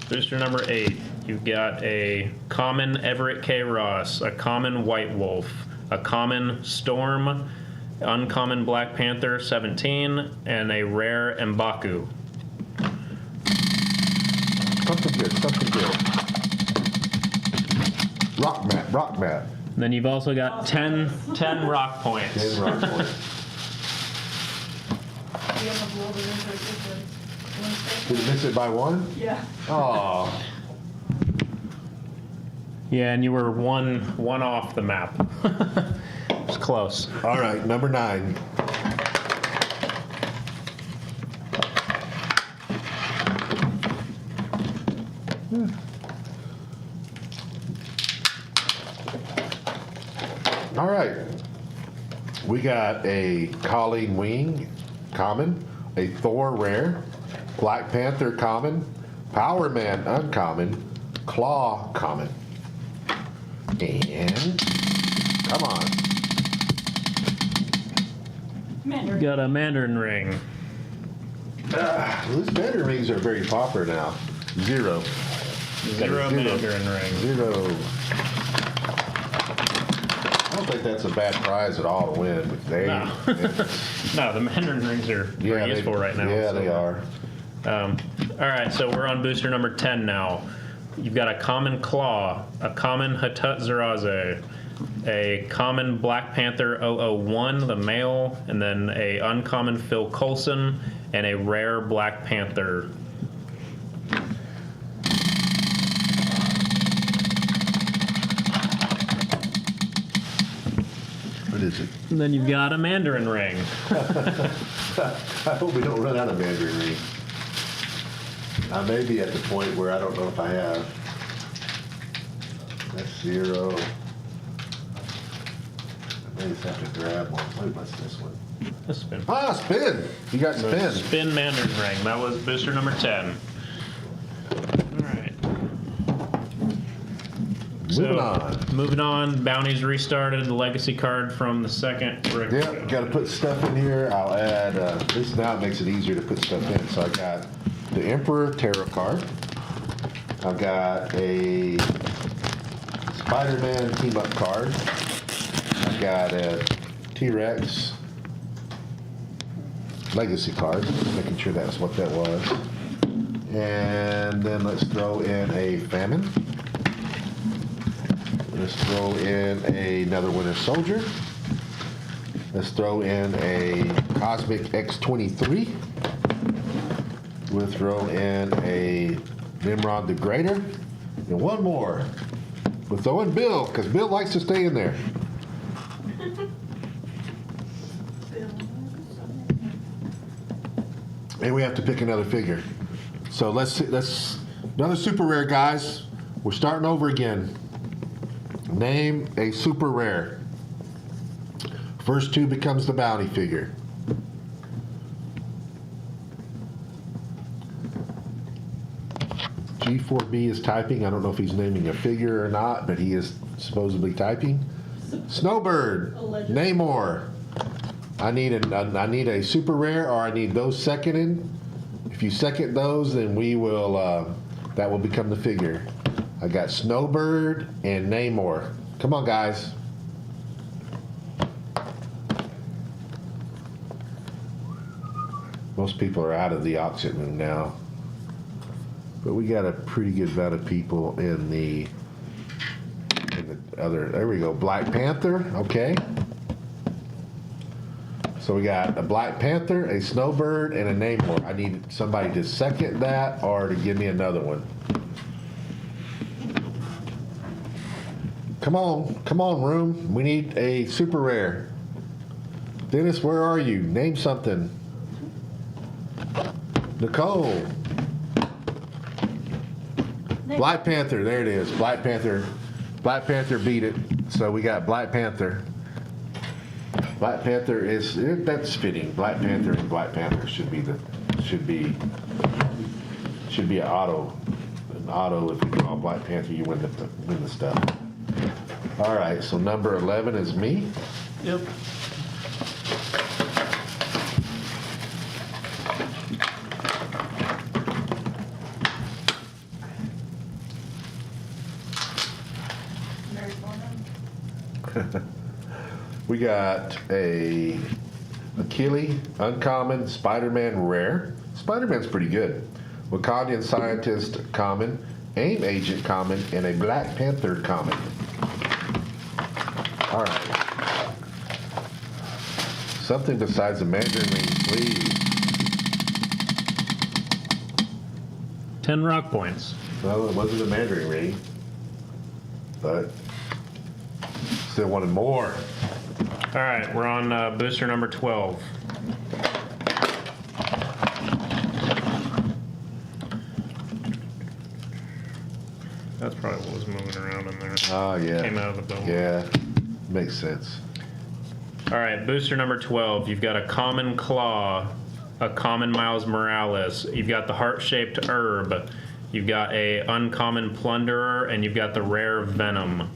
Booster number 8. You've got a common Everett K. Ross, a common White Wolf, a common Storm, uncommon Black Panther 17, and a rare M'Baku. Something good. Something good. Rock mat. Rock mat. And then you've also got 10 rock points. 10 rock points. be on the board, there's a difference. Did you miss it by one? Yeah. Oh, Yeah, and you were one off the map. It's close. all right, number 9. All right. We got a Colleen Wing common, a Thor rare, Black Panther common, Power Man uncommon, Claw common. And come on. Mandarin. Got a Mandarin ring. Those Mandarin rings are very popular now. 0. Zero Mandarin ring. 0. I don't think that's a bad prize at all to win. But they, No. No, the Mandarin rings are very yeah, useful right now. Yeah, so. they are. All right, so we're on booster number 10 now. You've got a common Claw, a common Hatut Zeraze, a common Black Panther 001, the male, and then a uncommon Phil Coulson, and a rare Black Panther. What is it? And then you've got a Mandarin ring. I hope we don't run out of Mandarin rings. I may be at the point where I don't know if I have. That's 0. I may just have to grab one. What's this one? A spin. Ah, spin! You got spin. Spin Mandarin ring. That was booster number 10. All right. Moving on. Moving on. Bounties restarted. The legacy card from the second. Yeah, got to put stuff in here. I'll add, this now makes it easier to put stuff in. So I got the Emperor Tarot card. I've got a Spider-Man team-up card. I've got a T-Rex legacy card. Making sure that's what that was. And then let's throw in a Famine. Let's throw in another Winter Soldier. Let's throw in a Cosmic X-23. We'll throw in a Nimrod the Greater. And one more. We'll throw in Bill, because Bill likes to stay in there. And we have to pick another figure. So let's another super rare, guys. We're starting over again. Name a super rare. First 2 becomes the bounty figure. G4B is typing. I don't know if he's naming a figure or not, but he is supposedly typing. Snowbird. Allegedly. Namor. I need a super rare, or I need those seconded. If you second those, then we will. That will become the figure. I got Snowbird and Namor. Come on, guys. Most people are out of the Auxxit room now. But we got a pretty good amount of people in the other. There we go. Black Panther. Okay. So we got a Black Panther, a Snowbird, and a Namor. I need somebody to second that or to give me another one. Come on, room. We need a super rare. Dennis, where are you? Name something. Nicole. Black Panther, there it is. Black Panther. Black Panther beat it. So we got Black Panther. Black Panther is, that's fitting. Black Panther and Black Panther should be an auto. An auto, if you call Black Panther, you win the stuff. All right, so number 11 is me. Yep. We got a Achille, uncommon, Spider-Man rare. Spider-Man's pretty good. Wakandian Scientist common, AIM Agent common, and a Black Panther common. All right. Something besides the Mandarin ring, please. 10 rock points. Well, it wasn't a Mandarin ring, but still wanted more. All right, we're on booster number 12. That's probably what was moving around in there. Oh, yeah. Came out of the building. Yeah, makes sense. All right, booster number 12. You've got a common claw, a common Miles Morales. You've got the heart-shaped herb. You've got a uncommon plunderer, and you've got the rare venom.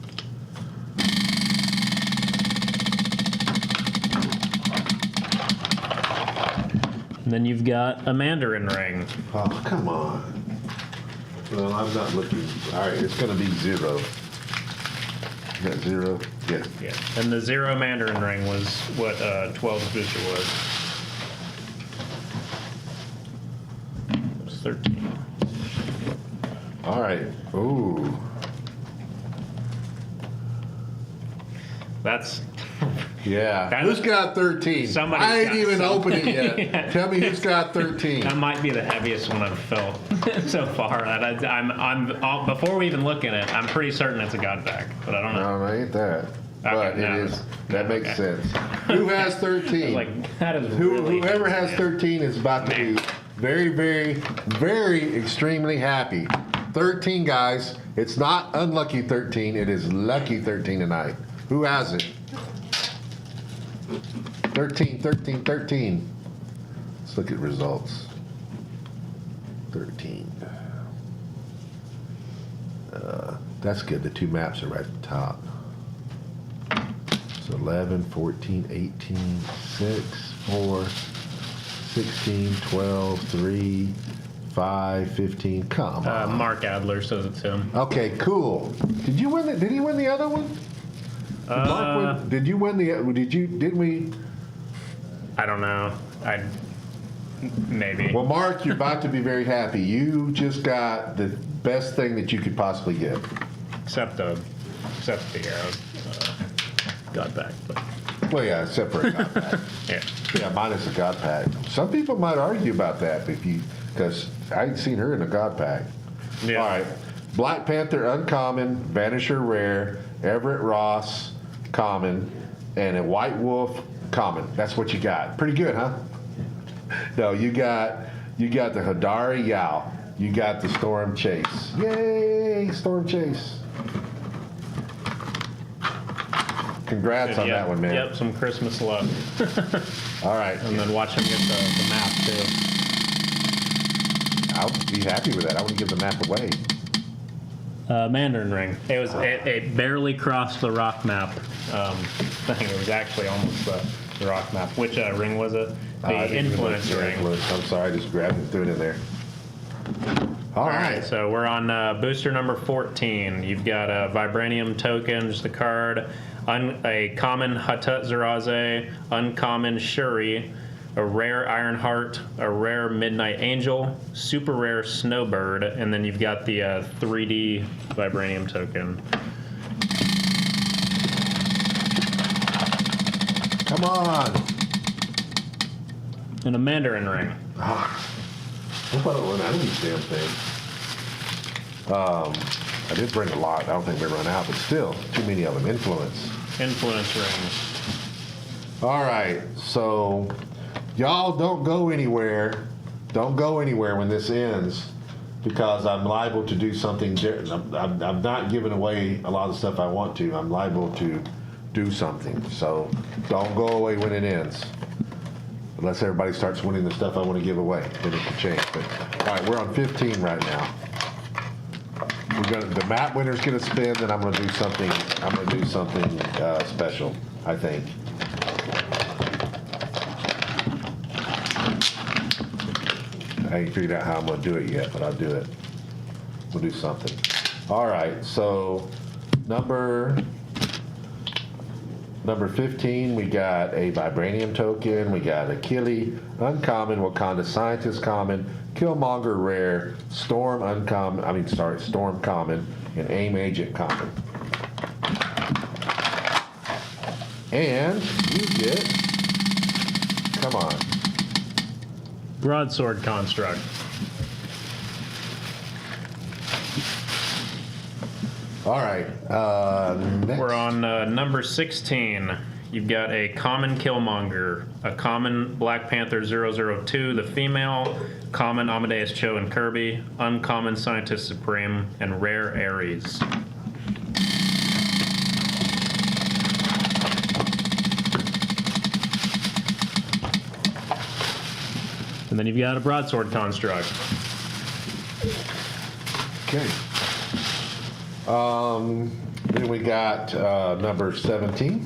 And then you've got a Mandarin ring. Oh, come on. Well, I'm not looking. All right, it's going to be 0. You got 0? Yeah. Yeah. And the 0 Mandarin ring was what 12's booster was. It was 13. All right. Ooh. That's Yeah. That Who's is- got 13? Somebody's I ain't got even some. opened it yet. Yeah. Tell me who's got 13. that might be the heaviest one I've felt so far. I'm before we even look at it, I'm pretty certain it's a God pack, but I don't know. No, it ain't that. But no, it is. That makes okay. sense. Who has 13? Like that is really Whoever heavy, has man. 13 is about to be Man. very, very, very extremely happy. 13, guys. It's not unlucky 13. It is lucky 13 tonight. Who has it? 13, 13, 13. Let's look at results. 13. That's good. The 2 maps are right at the top. So 11, 14, 18, 6, 4, 16, 12, 3, 5, 15. Come on. Mark Adler says it's him. Okay, cool. Did you win? Did he win the other one? Did Mark win? Did you win the? Didn't we? I don't know. Maybe. Well, Mark, you're about to be very happy. You just got the best thing that you could possibly get. except the God pack. But Well, yeah, except for a God pack. yeah. Yeah, minus a God pack. Some people might argue about that because I ain't seen her in a God pack. Yeah. All right. Black Panther uncommon, Vanisher rare, Everett Ross common, and a White Wolf common. That's what you got. Pretty good, huh? No, you got the Hadari Yao. You got the Storm Chase. Yay, Storm Chase. Congrats on Yep, that one, man. Yep, some Christmas luck. All right. And then watch him get the map too. I'll be happy with that. I want to give the map away. Mandarin ring. It barely crossed the rock map thing. It was actually almost the rock map. Which ring was it? The influence ring. I'm sorry, I just grabbed and threw it in there. All right. So we're on booster number 14. You've got a Vibranium token, just a card, a common Hatut Zeraze, uncommon Shuri, a rare Ironheart, a rare Midnight Angel, super rare Snowbird, and then you've got the 3D Vibranium token. Come on. And a Mandarin ring. I don't run out of these damn things. I did bring a lot. I don't think we run out, but still, too many of them. Influence. Influence rings. All right, so y'all don't go anywhere. Don't go anywhere when this ends because I'm liable to do something different. I'm not giving away a lot of stuff I want to. I'm liable to do something. So don't go away when it ends. Unless everybody starts winning the stuff I want to give away, then it could change. But all right, we're on 15 right now. The map winner's gonna spin, then I'm gonna do something. I'm gonna do something special, I think. I ain't figured out how I'm gonna do it yet, but I'll do it. We'll do something. All right, so number 15, we got a Vibranium token, we got a Killy uncommon, Wakanda Scientist common, Killmonger rare, Storm common, and AIM Agent common. And you get, come on, Broadsword construct. All right. Next. We're on number 16. You've got a common Killmonger, a common Black Panther 002, the female, common Amadeus Cho and Kirby, uncommon Scientist Supreme, and rare Ares. And then you've got a broadsword construct. Okay. Then we got number 17.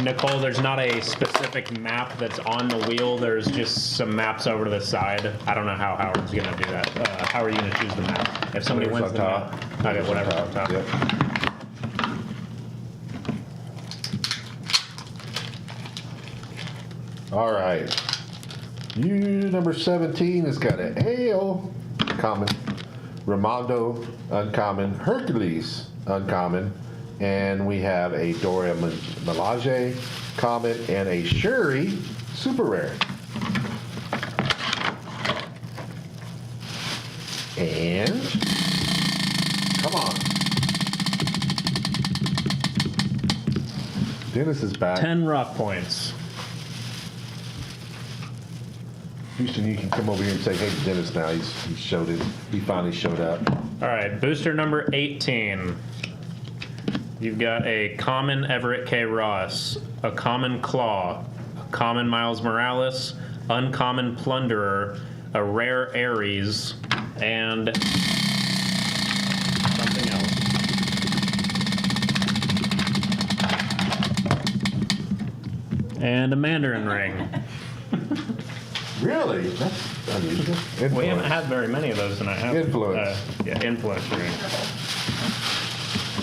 Nicole, there's not a specific map that's on the wheel. There's just some maps over to the side. I don't know how Howard's going to do that. How are you going to choose the map? If somebody wins the map. Okay, whatever. On top. Yep. All right. Number 17 has got an Ale, common, Ramondo, uncommon, Hercules, uncommon, and we have a Dora Milaje, common, and a Shuri, super rare. And, come on. Dennis is back. 10 rock points. Houston, you can come over here and say hey to Dennis now. He finally showed up. All right, booster number 18. You've got a common Everett K. Ross, a common Claw, a common Miles Morales, uncommon Plunderer, a rare Ares, and something else. And a Mandarin ring. Really? That's unusual. We haven't had very many of those, and I have Influence. influence ring.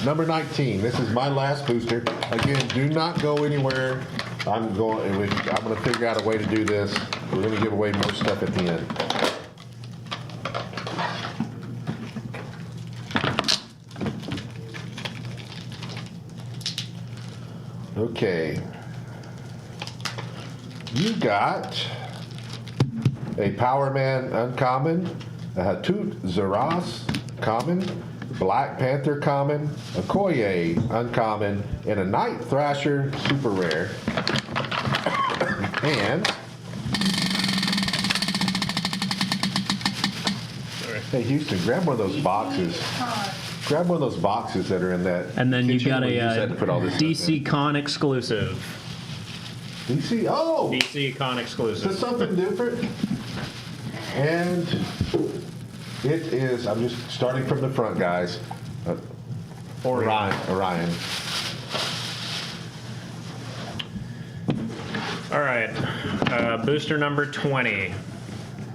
Number 19. This is my last booster. Again, do not go anywhere. I'm going to figure out a way to do this. We're going to give away more stuff at the end. Okay. You got a Power Man uncommon, a Hatut Zaras common, Black Panther common, a Koye uncommon, and a Night Thrasher super rare. And hey Houston, grab one of those boxes. Grab one of those boxes that are in that. And then you've got kitchen where you just a had to put all this stuff DC in. Con exclusive. DC. Oh, DC Con is exclusive. this something different? And it is. I'm just starting from the front, guys. Orion. All right, booster number 20.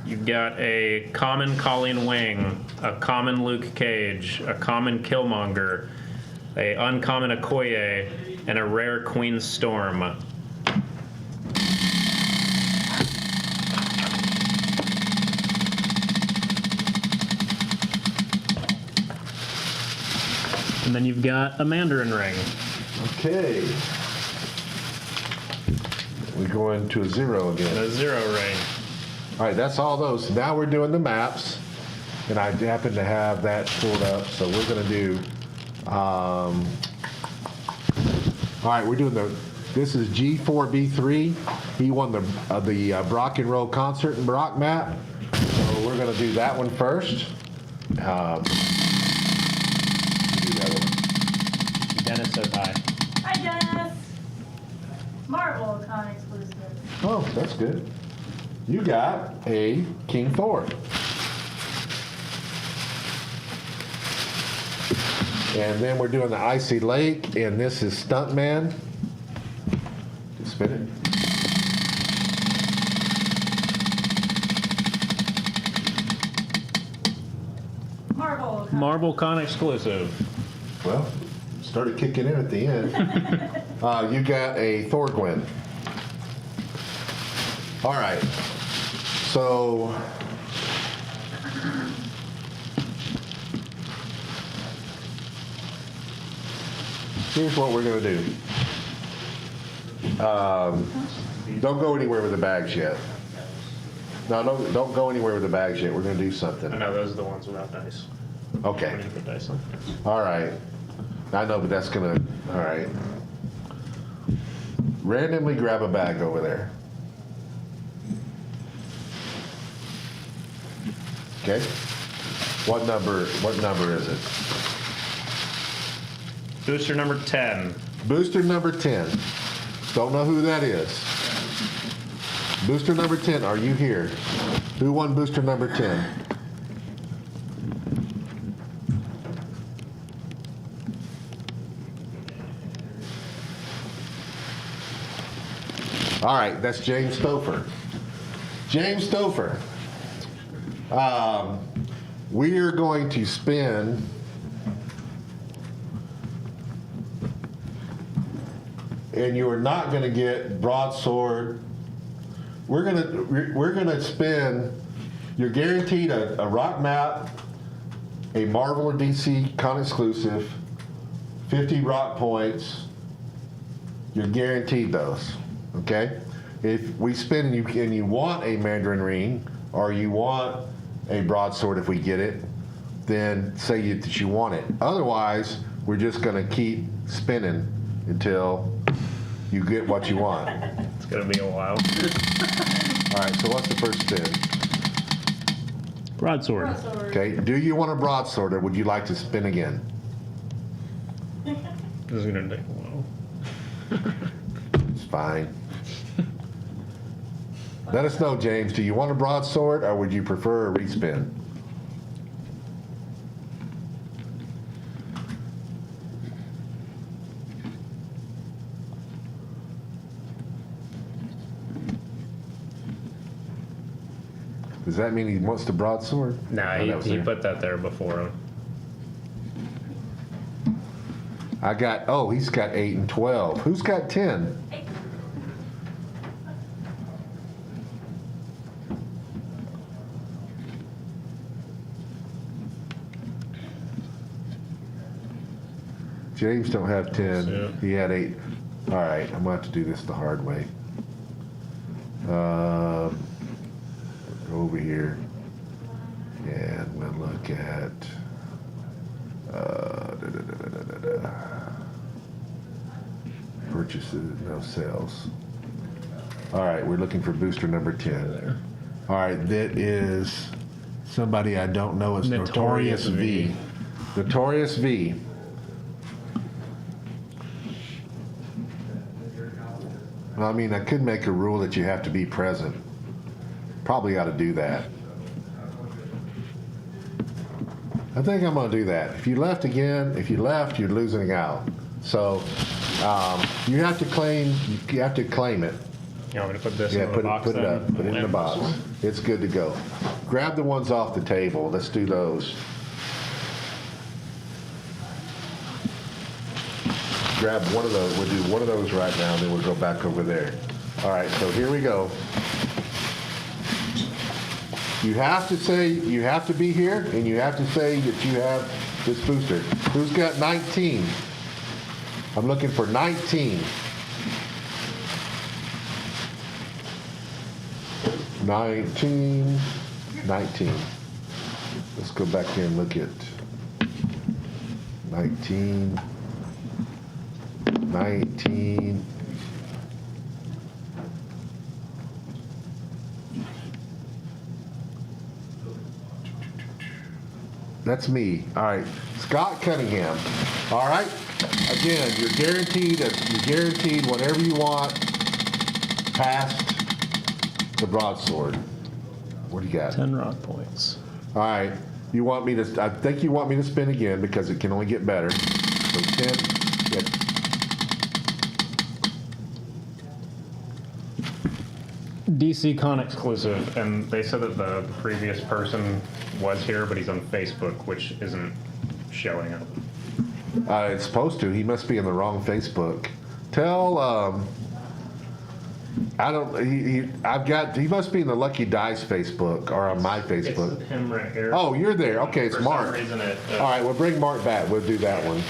You've got a common Colleen Wing, a common Luke Cage, a common Killmonger, a uncommon Okoye, and a rare Queen Storm. And then you've got a Mandarin ring. Okay. We go into a 0 And again. a 0 ring. All right, that's all those. Now we're doing the maps, and I happen to have that pulled up, so we're going to do. All right, we're doing this is G4B3. He won the Brock and Roll concert and Brock map, so we're going to do that one first. Do that one. Dennis says hi. Hi, Dennis. Marvel Con exclusive. Oh, that's good. You got a King Thor. And then we're doing the Icy Lake, and this is Stuntman. Just spin it. Marvel Con. Marvel Con exclusive. Well, started kicking in at the end. You got a Thor Gwen. All right. So here's what we're going to do. Don't go anywhere with the bags yet. No, don't go anywhere with the bags yet. We're going to do something. I know those are the ones without dice. What Okay, do you put dice on? all right. I know, but that's gonna, all right. Randomly grab a bag over there. Okay? What number is it? Booster number 10. Booster number 10. Don't know who that is. Booster number 10, are you here? Who won booster number 10? All right, that's James Stouffer. James Stouffer. We are going to spin and you are not going to get broadsword. We're gonna spin. You're guaranteed a rock map, a Marvel or DC con exclusive, 50 rock points. You're guaranteed those. Okay. If we spin and you want a Mandarin ring or you want a broadsword, if we get it, then say that you want it. Otherwise, we're just gonna keep spinning until you get what you want. It's gonna be a while. All right, so what's the first spin? Broadsword. Broadsword. Okay, do you want a broadsword or would you like to spin again? This is gonna take a while. It's fine. Let us know, James, do you want a broadsword or would you prefer a respin? Does that mean he wants the broadsword? Nah, Oh, that was he there. put that there before him. He's got 8 and 12. Who's got 10? Hey, James don't have 10. Yeah. He had 8. All right, I'm going to have to do this the hard way. Over here. And we'll look at purchases, no sales. All right, we're looking for booster number 10. All right, that is somebody I don't know. It's Notorious Notorious V. V. Notorious V. Well, I mean, I could make a rule that you have to be present. Probably ought to do that. I think I'm going to do that. If you left, you're losing out. So you have to claim it. You want me to put this Yeah, in the put box it then? up. Put it in the And box. this one? It's good to go. Grab the ones off the table. Let's do those. Grab one of those. We'll do one of those right now, and then we'll go back over there. All right, so here we go. You have to be here, and you have to say that you have this booster. Who's got 19? I'm looking for 19. 19. Let's go back here and look at 19. That's me. All right, Scott Cunningham. All right. Again, you're guaranteed whatever you want past the broadsword. What do you got? 10 rock points. All right. I think you want me to spin again because it can only get better. So 10. Yeah. DC Con exclusive, and they said that the previous person was here, but he's on Facebook, which isn't showing up. It's supposed to. He must be in the wrong Facebook. Tell, he must be in the Lucky Dice Facebook or on my Facebook. It's him right here. Oh, you're there. Okay, it's For Mark. some reason All right, we'll bring Mark back. We'll do that one.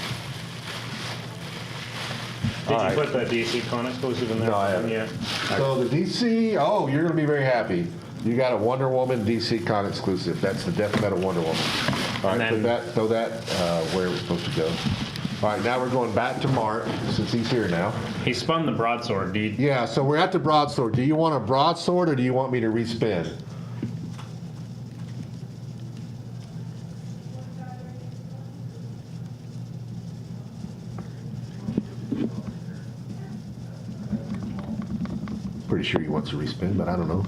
Did all you right. put the DC Con exclusive in there? No, I haven't. Yeah. So the DC, you're going to be very happy. You got a Wonder Woman DC Con exclusive. That's the Death Metal Wonder Woman. All right, And then- throw that where it was supposed to go. All right, now we're going back to Mark since he's here now. He spun the broadsword, dude. Yeah, so we're at the broadsword. Do you want a broadsword or do you want me to respin? Pretty sure he wants to respin, but I don't know.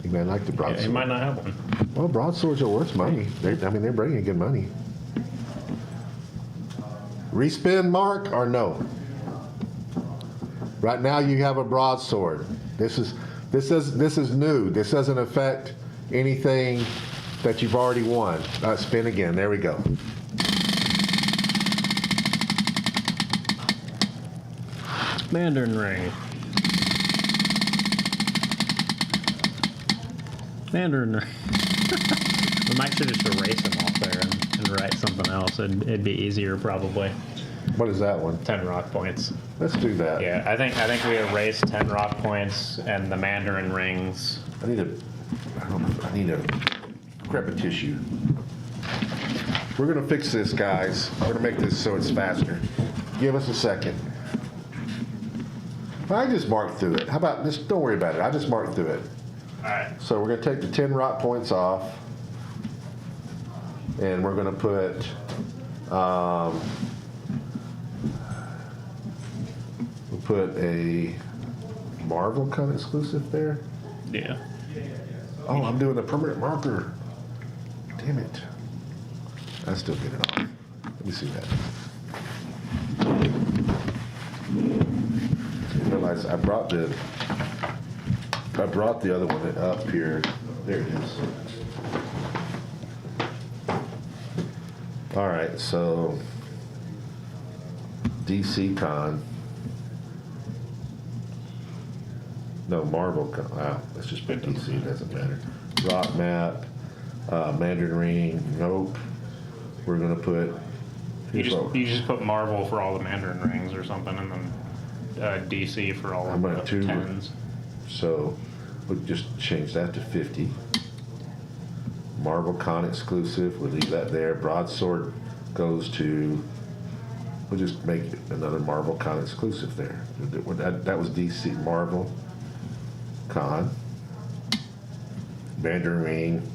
He might like the Yeah, broadsword. he might not have one. Well, broadswords are worth money. They're bringing good money. Respin, Mark, or no? Right now, you have a broadsword. This is new. This doesn't affect anything that you've already won. Spin again. There we go. Mandarin ring. Mandarin ring. We might should just erase them off there and write something else. It'd be easier probably. What is that one? 10 rock points. Let's do that. Yeah, I think we erased 10 rock points and the Mandarin rings. I need a grab a tissue. We're gonna fix this, guys. We're gonna make this so it's faster. Give us a second. I just marked through it. How about this? Don't worry about it. I just marked through it. All right. So we're gonna take the 10 rock points off, and we're gonna put we'll put a Marvel Con exclusive there. Yeah. Oh, I'm doing a permanent marker. Damn it. I still get it off. Let me see that. I realize I brought the other one up here. There it is. All right, so DC Con. No, Marvel Con. Wow, let's just put DC. It doesn't matter. Rock map, Mandarin ring. Nope. We're gonna put. You here's what- just put Marvel for all the Mandarin rings or something, and then DC for all How of the about two? 10s. So we'll just change that to 50. Marvel Con exclusive, we'll leave that there. Broadsword goes to, we'll just make another Marvel Con exclusive there. That was DC Marvel Con. Mandarin ring.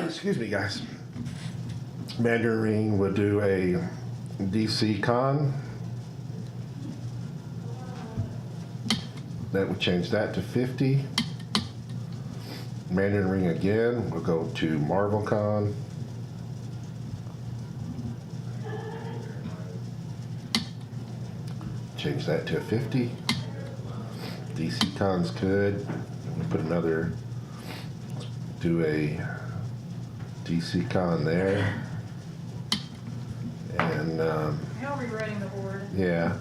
Excuse me, guys. Mandarin ring, we'll do a DC Con. That would change that to 50. Mandarin ring again, we'll go to Marvel Con. Change that to 50. DC Con's good. We'll put another, do a DC Con there. And How rewriting the board? yeah,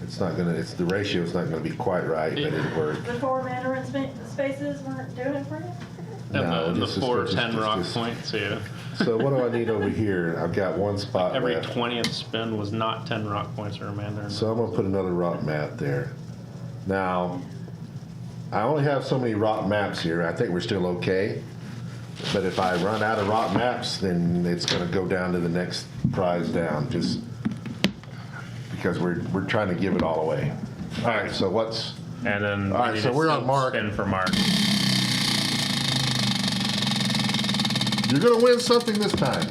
it's not gonna, the ratio's not gonna be quite right, but it'll work. The four Mandarin spaces weren't doing it for you? No, And the just- 4 just- 10 rock just- points, yeah. So what do I need over here? I've got one spot Every left. 20th spin was not 10 rock points or a Mandarin. So I'm gonna put another rock map there. Now, I only have so many rock maps here. I think we're still okay. But if I run out of rock maps, then it's gonna go down to the next prize down, just because we're trying to give it all away. All right, so what's, And then All right, we need so to we're on still Mark. spin for Mark. you're gonna win something this time.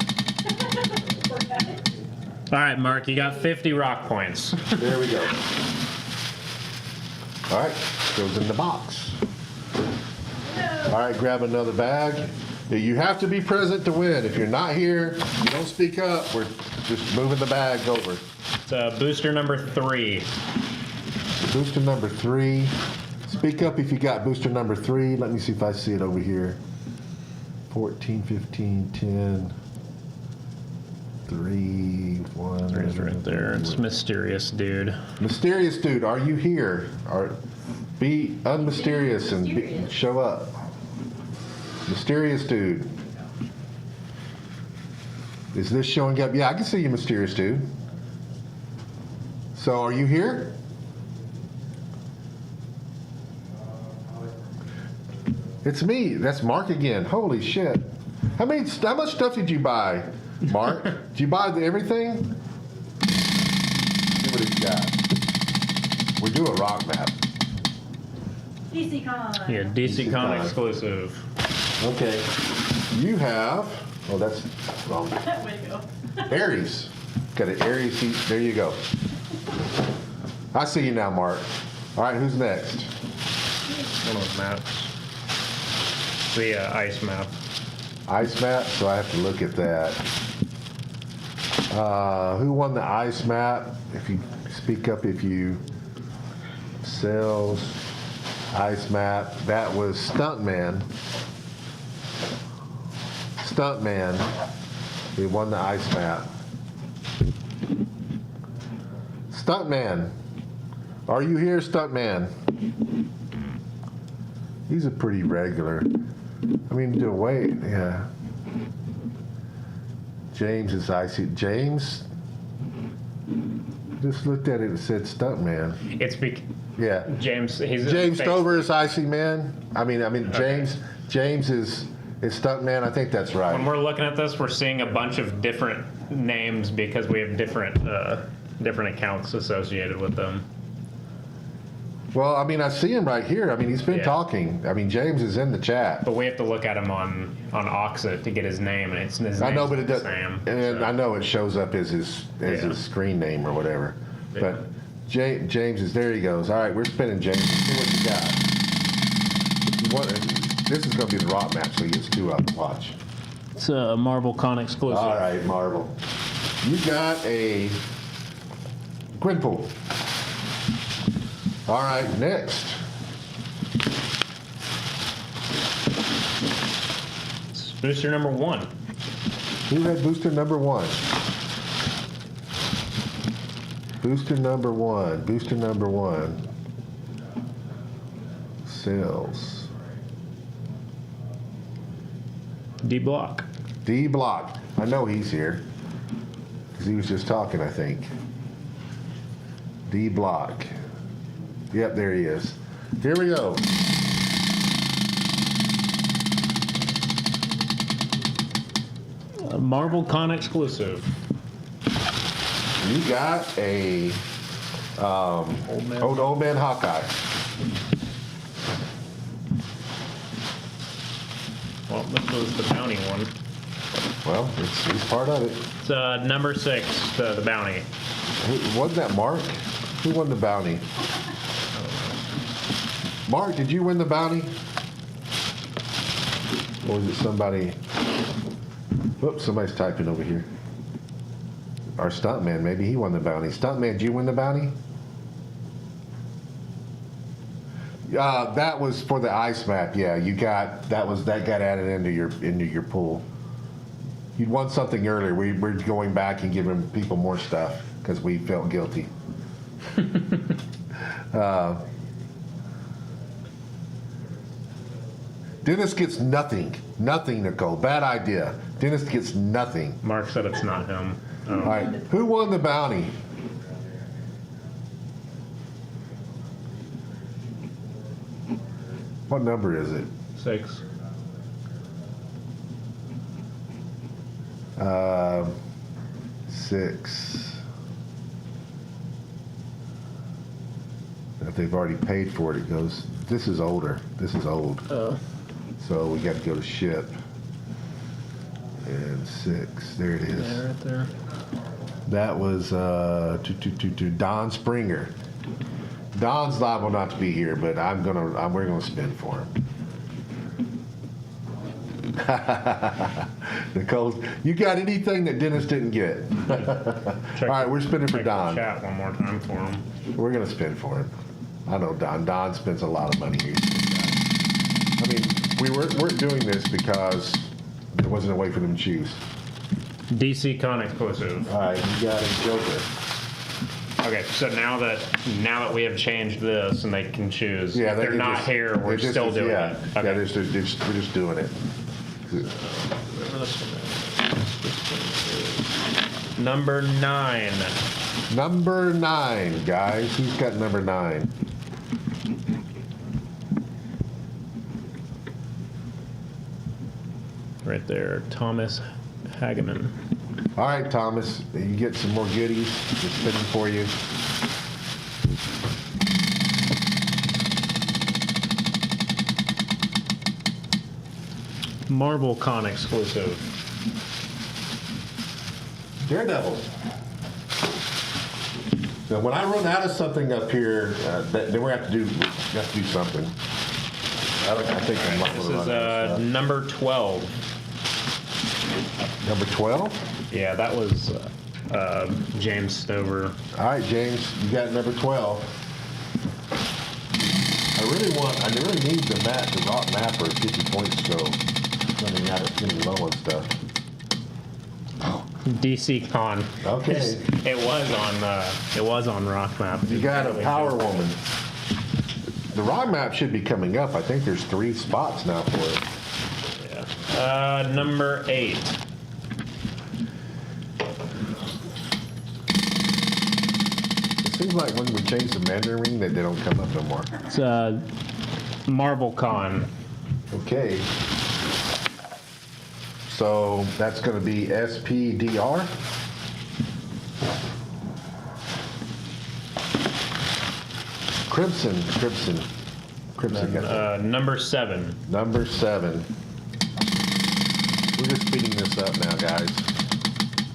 All right, Mark, you got 50 rock points. There we go. All right, goes in the box. All right, grab another bag. You have to be present to win. If you're not here, you don't speak up. We're just moving the bag over. It's booster number 3. Booster number 3. Speak up if you got booster number 3. Let me see if I see it over here. 14, 15, 10, 3, 1. There's right there. It's mysterious, dude. Mysterious dude, are you here? Be unmysterious and show up. Mysterious dude. Is this showing up? Yeah, I can see you, mysterious dude. So are you here? It's me. That's Mark again. Holy shit. How much stuff did you buy, Mark? Did you buy everything? See what he's got. We do a rock map. DC Con. Yeah, DC DC Con Con. exclusive. Okay. You have, oh, that's wrong. Way to go. Aries. Got an Aries seat. There you go. I see you now, Mark. All right, who's next? One of those maps. The ice map. Ice map, so I have to look at that. Who won the ice map? If you speak up, if you sales ice map, that was Stuntman. Stuntman. We won the ice map. Stuntman. Are you here, Stuntman? He's a pretty regular. I mean, to wait, yeah. James is icy. James just looked at it and said Stuntman. It's Yeah. James. He's James face- Stover is icy man. I mean, James is Stuntman. I think that's right. When we're looking at this, we're seeing a bunch of different names because we have different accounts associated with them. Well, I mean, I see him right here. I mean, he's been Yeah. talking. I mean, James is in the chat. But we have to look at him on Auxxit to get his name, and his I know, name's but it does, Sam. and so. I know it shows up as his Yeah. screen name or whatever. Yeah. But James is there. He goes. All right, we're spinning James. Let's see what you got. You want, this is going to be the rock map, so he gets two up. Watch. It's a Marvel Con exclusive. All right, Marvel. You got a Gwenpool. All right, next. It's booster number 1. Who had booster number 1? Booster number 1. Booster number 1. Sales. D Block. D Block. I know he's here. Because he was just talking, I think. D Block. Yep, there he is. Here we go. A Marvel Con exclusive. You got a old man Hawkeye. Well, this was the bounty one. Well, he's part of it. It's number 6, the bounty. Wasn't that Mark? Who won the bounty? Mark, did you win the bounty? Or was it somebody? Whoops, somebody's typing over here. Our Stuntman, maybe he won the bounty. Stuntman, did you win the bounty? That was for the ice map. Yeah, you got that got added into your pool. You'd won something earlier. We're going back and giving people more stuff because we felt guilty. Dennis gets nothing. Nothing, Nicole. Bad idea. Dennis gets nothing. Mark said it's not him. All right. Who won the bounty? What number is it? 6. 6. If they've already paid for it, it goes. This is older. This is old. So we got to go to ship. And 6. There it is. Yeah, right there. That was Don Springer. Don's liable not to be here, but we're gonna spin for him. Nicole, you got anything that Dennis didn't get? All right, we're spinning for Check the Don. Chat one more time for him. We're gonna spin for him. I know Don. Don spends a lot of money here. I mean, we weren't doing this because there wasn't a way for them to choose. DC Con exclusive. All right, you got a Joker. Okay, so now that we have changed this and they can choose, Yeah, if they're can not just- here, we're they just- still doing yeah, it. Yeah, Okay. we're just doing it. Number 9. Number 9, guys. Who's got number 9? Right there, Thomas Hageman. All right, Thomas, you get some more goodies. Just spinning for you. Marvel Con exclusive. Daredevil. Now, when I run out of something up here, then we have to do something. I think I'm not This going to is run out of stuff. number 12. Number 12. Yeah, that was James Stover. All right, James, you got number 12. I really need the rock mapper 50 points so running out of getting low on stuff. DC Con. Okay. It was on Rock Map. You got a power woman. The rock map should be coming up. I think there's 3 spots now for it. Yeah. Number 8. It seems like when we change the Mandarin ring, they don't come up no more. It's Marvel Con. Okay. So that's going to be SPDR. Crimson got that. Number 7. Number 7. We're just speeding this up now, guys.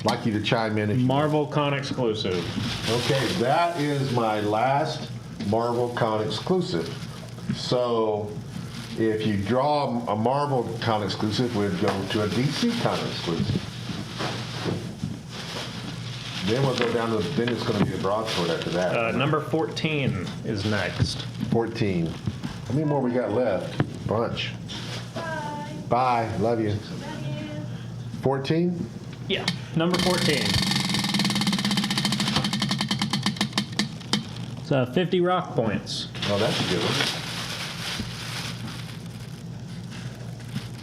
I'd like you to chime in if you Marvel Con exclusive. Okay, that is my last Marvel Con exclusive. So if you draw a Marvel Con exclusive, we'd go to a DC Con exclusive. Then we'll go down to, then it's going to be a broadsword after that. Number 14 is next. 14. How many more we got left? Bunch. Bye. Bye. Love you. Love you. 14? Yeah, number 14. It's 50 rock points. Oh, that's a good one.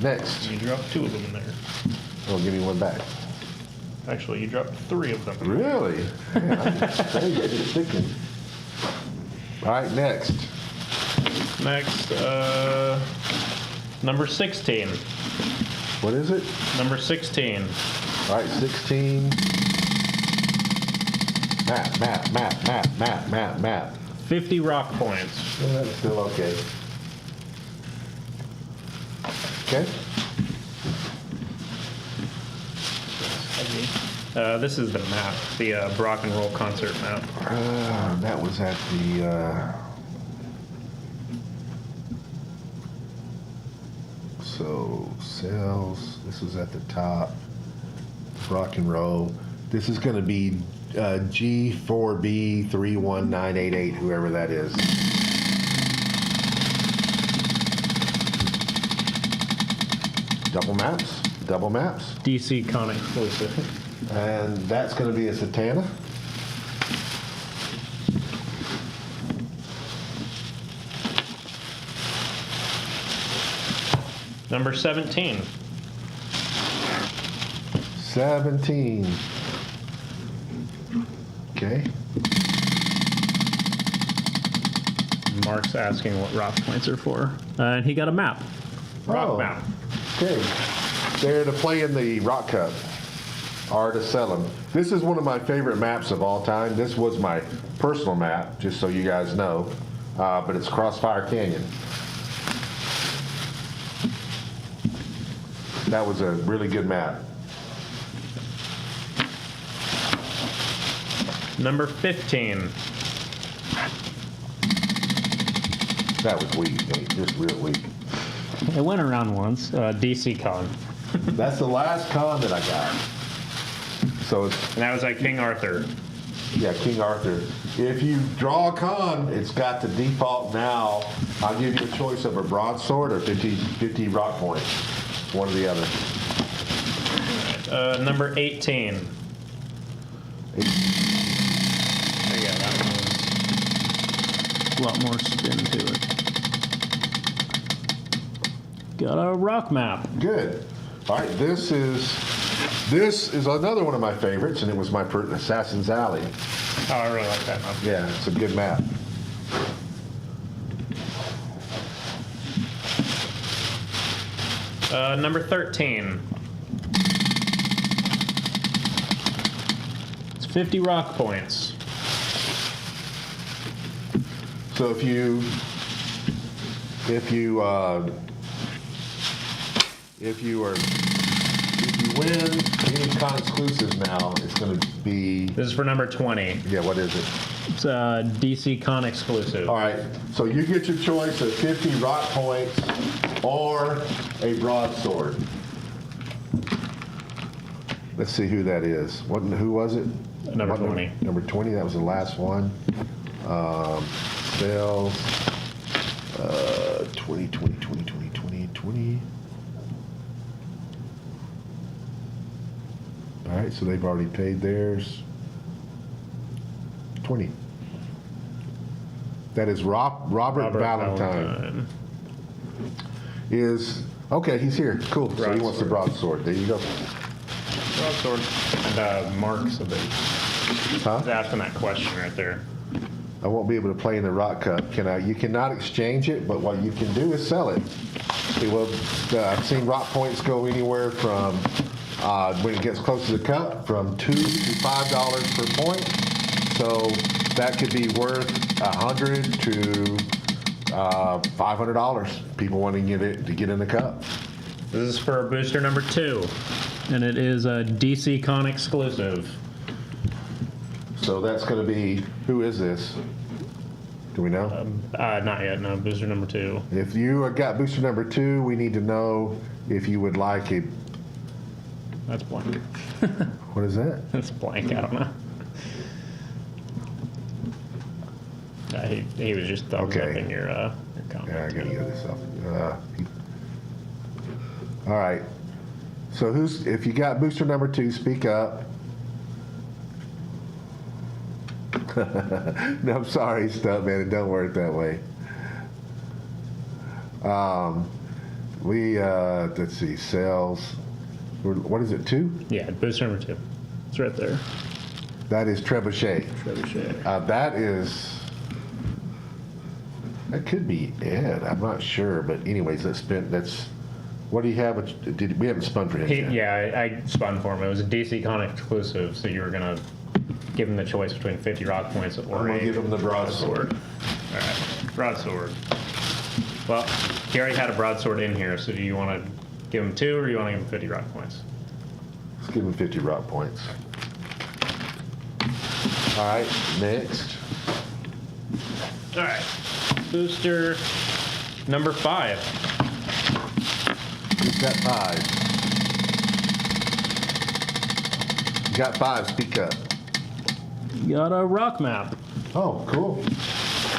Next. You dropped 2 of them in there. Oh, give me one back. Actually, you dropped 3 of them. Really? Man, I just thinking. All right, next. Next, number 16. What is it? Number 16. All right, 16. Map. 50 rock points. Yeah, that's still okay. Okay. This is the map, the Rock and Roll concert map. That was at the. So sales. This was at the top. Rock and roll. This is going to be G4B31988, whoever that is. Double maps. DC Con exclusive. And that's going to be a Satana. Number 17. 17. Okay. Mark's asking what rock points are for. And he got a map. Rock map. Okay. They're to play in the Rock Cup or to sell them. This is one of my favorite maps of all time. This was my personal map, just so you guys know. But it's Crossfire Canyon. That was a really good map. Number 15. That was weak, mate. Just real weak. It went around once. DC Con. That's the last con that I got. So it's, And that was at King Arthur. yeah, King Arthur. If you draw a con, it's got the default now. I'll give you a choice of a broadsword or 50 rock points. One or the other. Number 18. Yeah, that one was a lot more spin to it. Got a rock map. Good. All right, this is another one of my favorites, and it was my Assassin's Alley. Oh, I really like that map. Yeah, it's a good map. Number 13. It's 50 rock points. So if you win any con exclusives now, it's going to be. This is for number 20. Yeah, what is it? It's a DC Con exclusive. All right, so you get your choice of 50 rock points or a broadsword. Let's see who that is. Who was it? Number 20. Number 20, that was the last one. Sales, 20. All right, so they've already paid theirs. 20. That is Robert Valentine. Is okay. He's here. Cool. So he wants the broadsword. There you go. Broadsword. And Mark said that he's Huh? asking that question right there. I won't be able to play in the rock cup. Can I? You cannot exchange it, but what you can do is sell it. I've seen rock points go anywhere from when it gets close to the cup, from $2 to $5 per point. So that could be worth $100 to $500. People want to get in the cup. This is for booster number 2, and it is a DC Con exclusive. So that's going to be, who is this? Do we know? Not yet. No, booster number 2. If you got booster number 2, we need to know if you would like a. That's blank. What is that? That's blank. I don't know. He was just thumbs Okay. up in your comment. Yeah, I gotta get this off. All right. So if you got booster number 2, speak up. No, I'm sorry, Stuntman. It don't work that way. Let's see, sales. What is it, 2? Yeah, booster number 2. It's right there. That is Trebuchet. Trebuchet. That could be Ed. I'm not sure, but anyways, what do you have? We haven't spun for him yet. Yeah, I spun for him. It was a DC Con exclusive, so you were gonna give him the choice between 50 rock points or I'm gonna give him the broadsword. All right, broadsword. Well, he already had a broadsword in here, so do you want to give him 2 or you want to give him 50 rock points? Let's give him 50 rock points. All right, next. All right, booster number 5. Who's got 5? You got 5, speak up. You got a rock map. Oh, cool.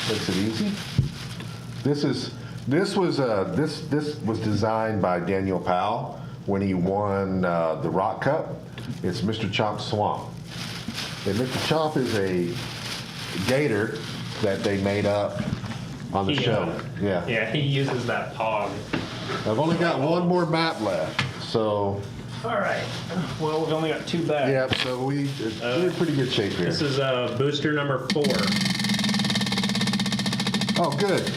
Makes it easy. This was designed by Daniel Powell when he won the Rock Cup. It's Mr. Chomp's Swamp. And Mr. Chomp is a gator that they made up on the show. Yeah. Yeah, he uses that pog. I've only got one more map left, so. All right. Well, we've only got 2 bags. Yeah, so we're in pretty good shape here. This is booster number 4. Oh, good.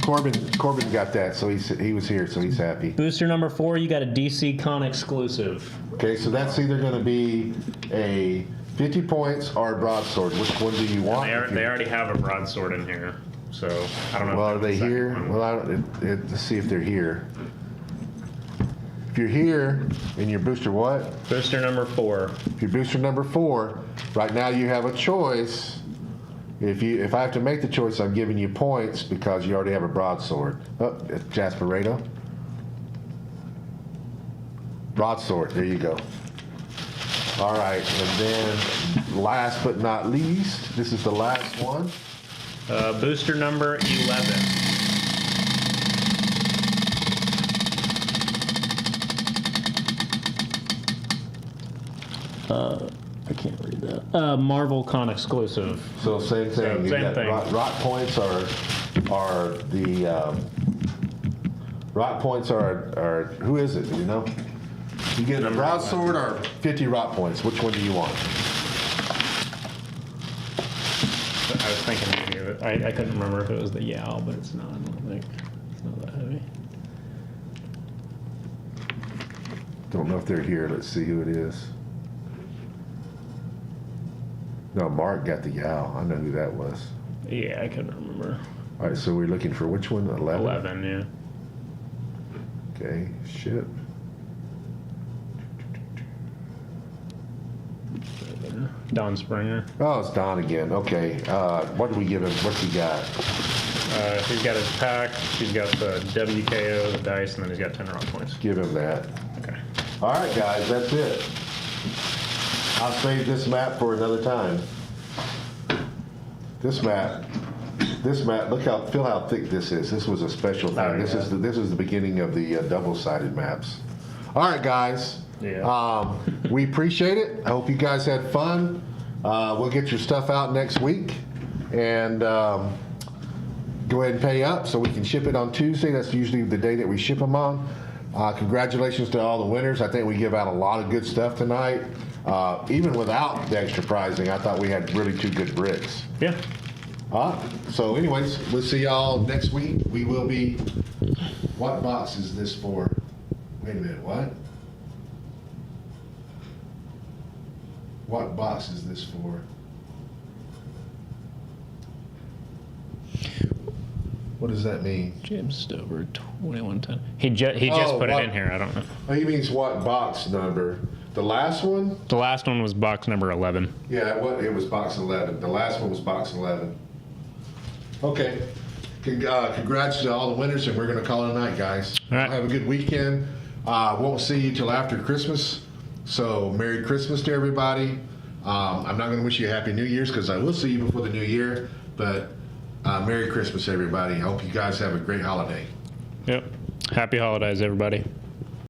Corbin got that, so he was here, so he's happy. Booster number 4, you got a DC Con exclusive. Okay, so that's either going to be a 50 points or a broadsword. Which one do you want? They already have a broadsword in here, so I don't know. Well, are if they that's the here? second one. Well, let's see if they're here. If you're here and you're booster what? Booster number 4. If you're booster number 4, right now you have a choice. If I have to make the choice, I'm giving you points because you already have a broadsword. Oh, it's Jasperado. Broadsword, there you go. All right, and then last but not least, this is the last one. Booster number 11. I can't read that. Marvel Con exclusive. So same thing. Same You got thing. Rock points are who is it? Do you know? You get a broadsword or 50 rock points. Which one do you want? I was thinking maybe of it. I couldn't remember if it was the Yao, but it's not. I don't think it's not that heavy. Don't know if they're here. Let's see who it is. No, Mark got the gal. I know who that was. Yeah, I couldn't remember. All right, so we're looking for which one? 11? 11, yeah. Okay, shit. Don Springer. Oh, it's Don again. Okay, what do we give him? What's he got? He's got his pack, he's got the WKO, the dice, and then he's got 10 rock points. Give him that. Okay. All right, guys, that's it. I'll save this map for another time. This map, feel how thick this is. This was a special thing. Oh, This yeah. is the beginning of the double-sided maps. All right, guys. Yeah. We appreciate it. I hope you guys had fun. We'll get your stuff out next week, and go ahead and pay up so we can ship it on Tuesday. That's usually the day that we ship them on. Congratulations to all the winners. I think we give out a lot of good stuff tonight. Even without the extra prizing, I thought we had really 2 good bricks. Yeah. So anyways, we'll see y'all next week. We will be, what box is this for? Wait a minute, what? What box is this for? What does that mean? Just over 2110. He just put what- it in here. I don't know. Oh, he means what box number? The last one? The last one was box number 11. Yeah, it was box 11. The last one was box 11. Okay. Congrats to all the winners, and we're going to call it a night, guys. All right. Have a good weekend. Won't see you till after Christmas. So Merry Christmas to everybody. I'm not going to wish you a Happy New Year's because I will see you before the new year. But Merry Christmas, everybody. I hope you guys have a great holiday. Yep. Happy holidays, everybody.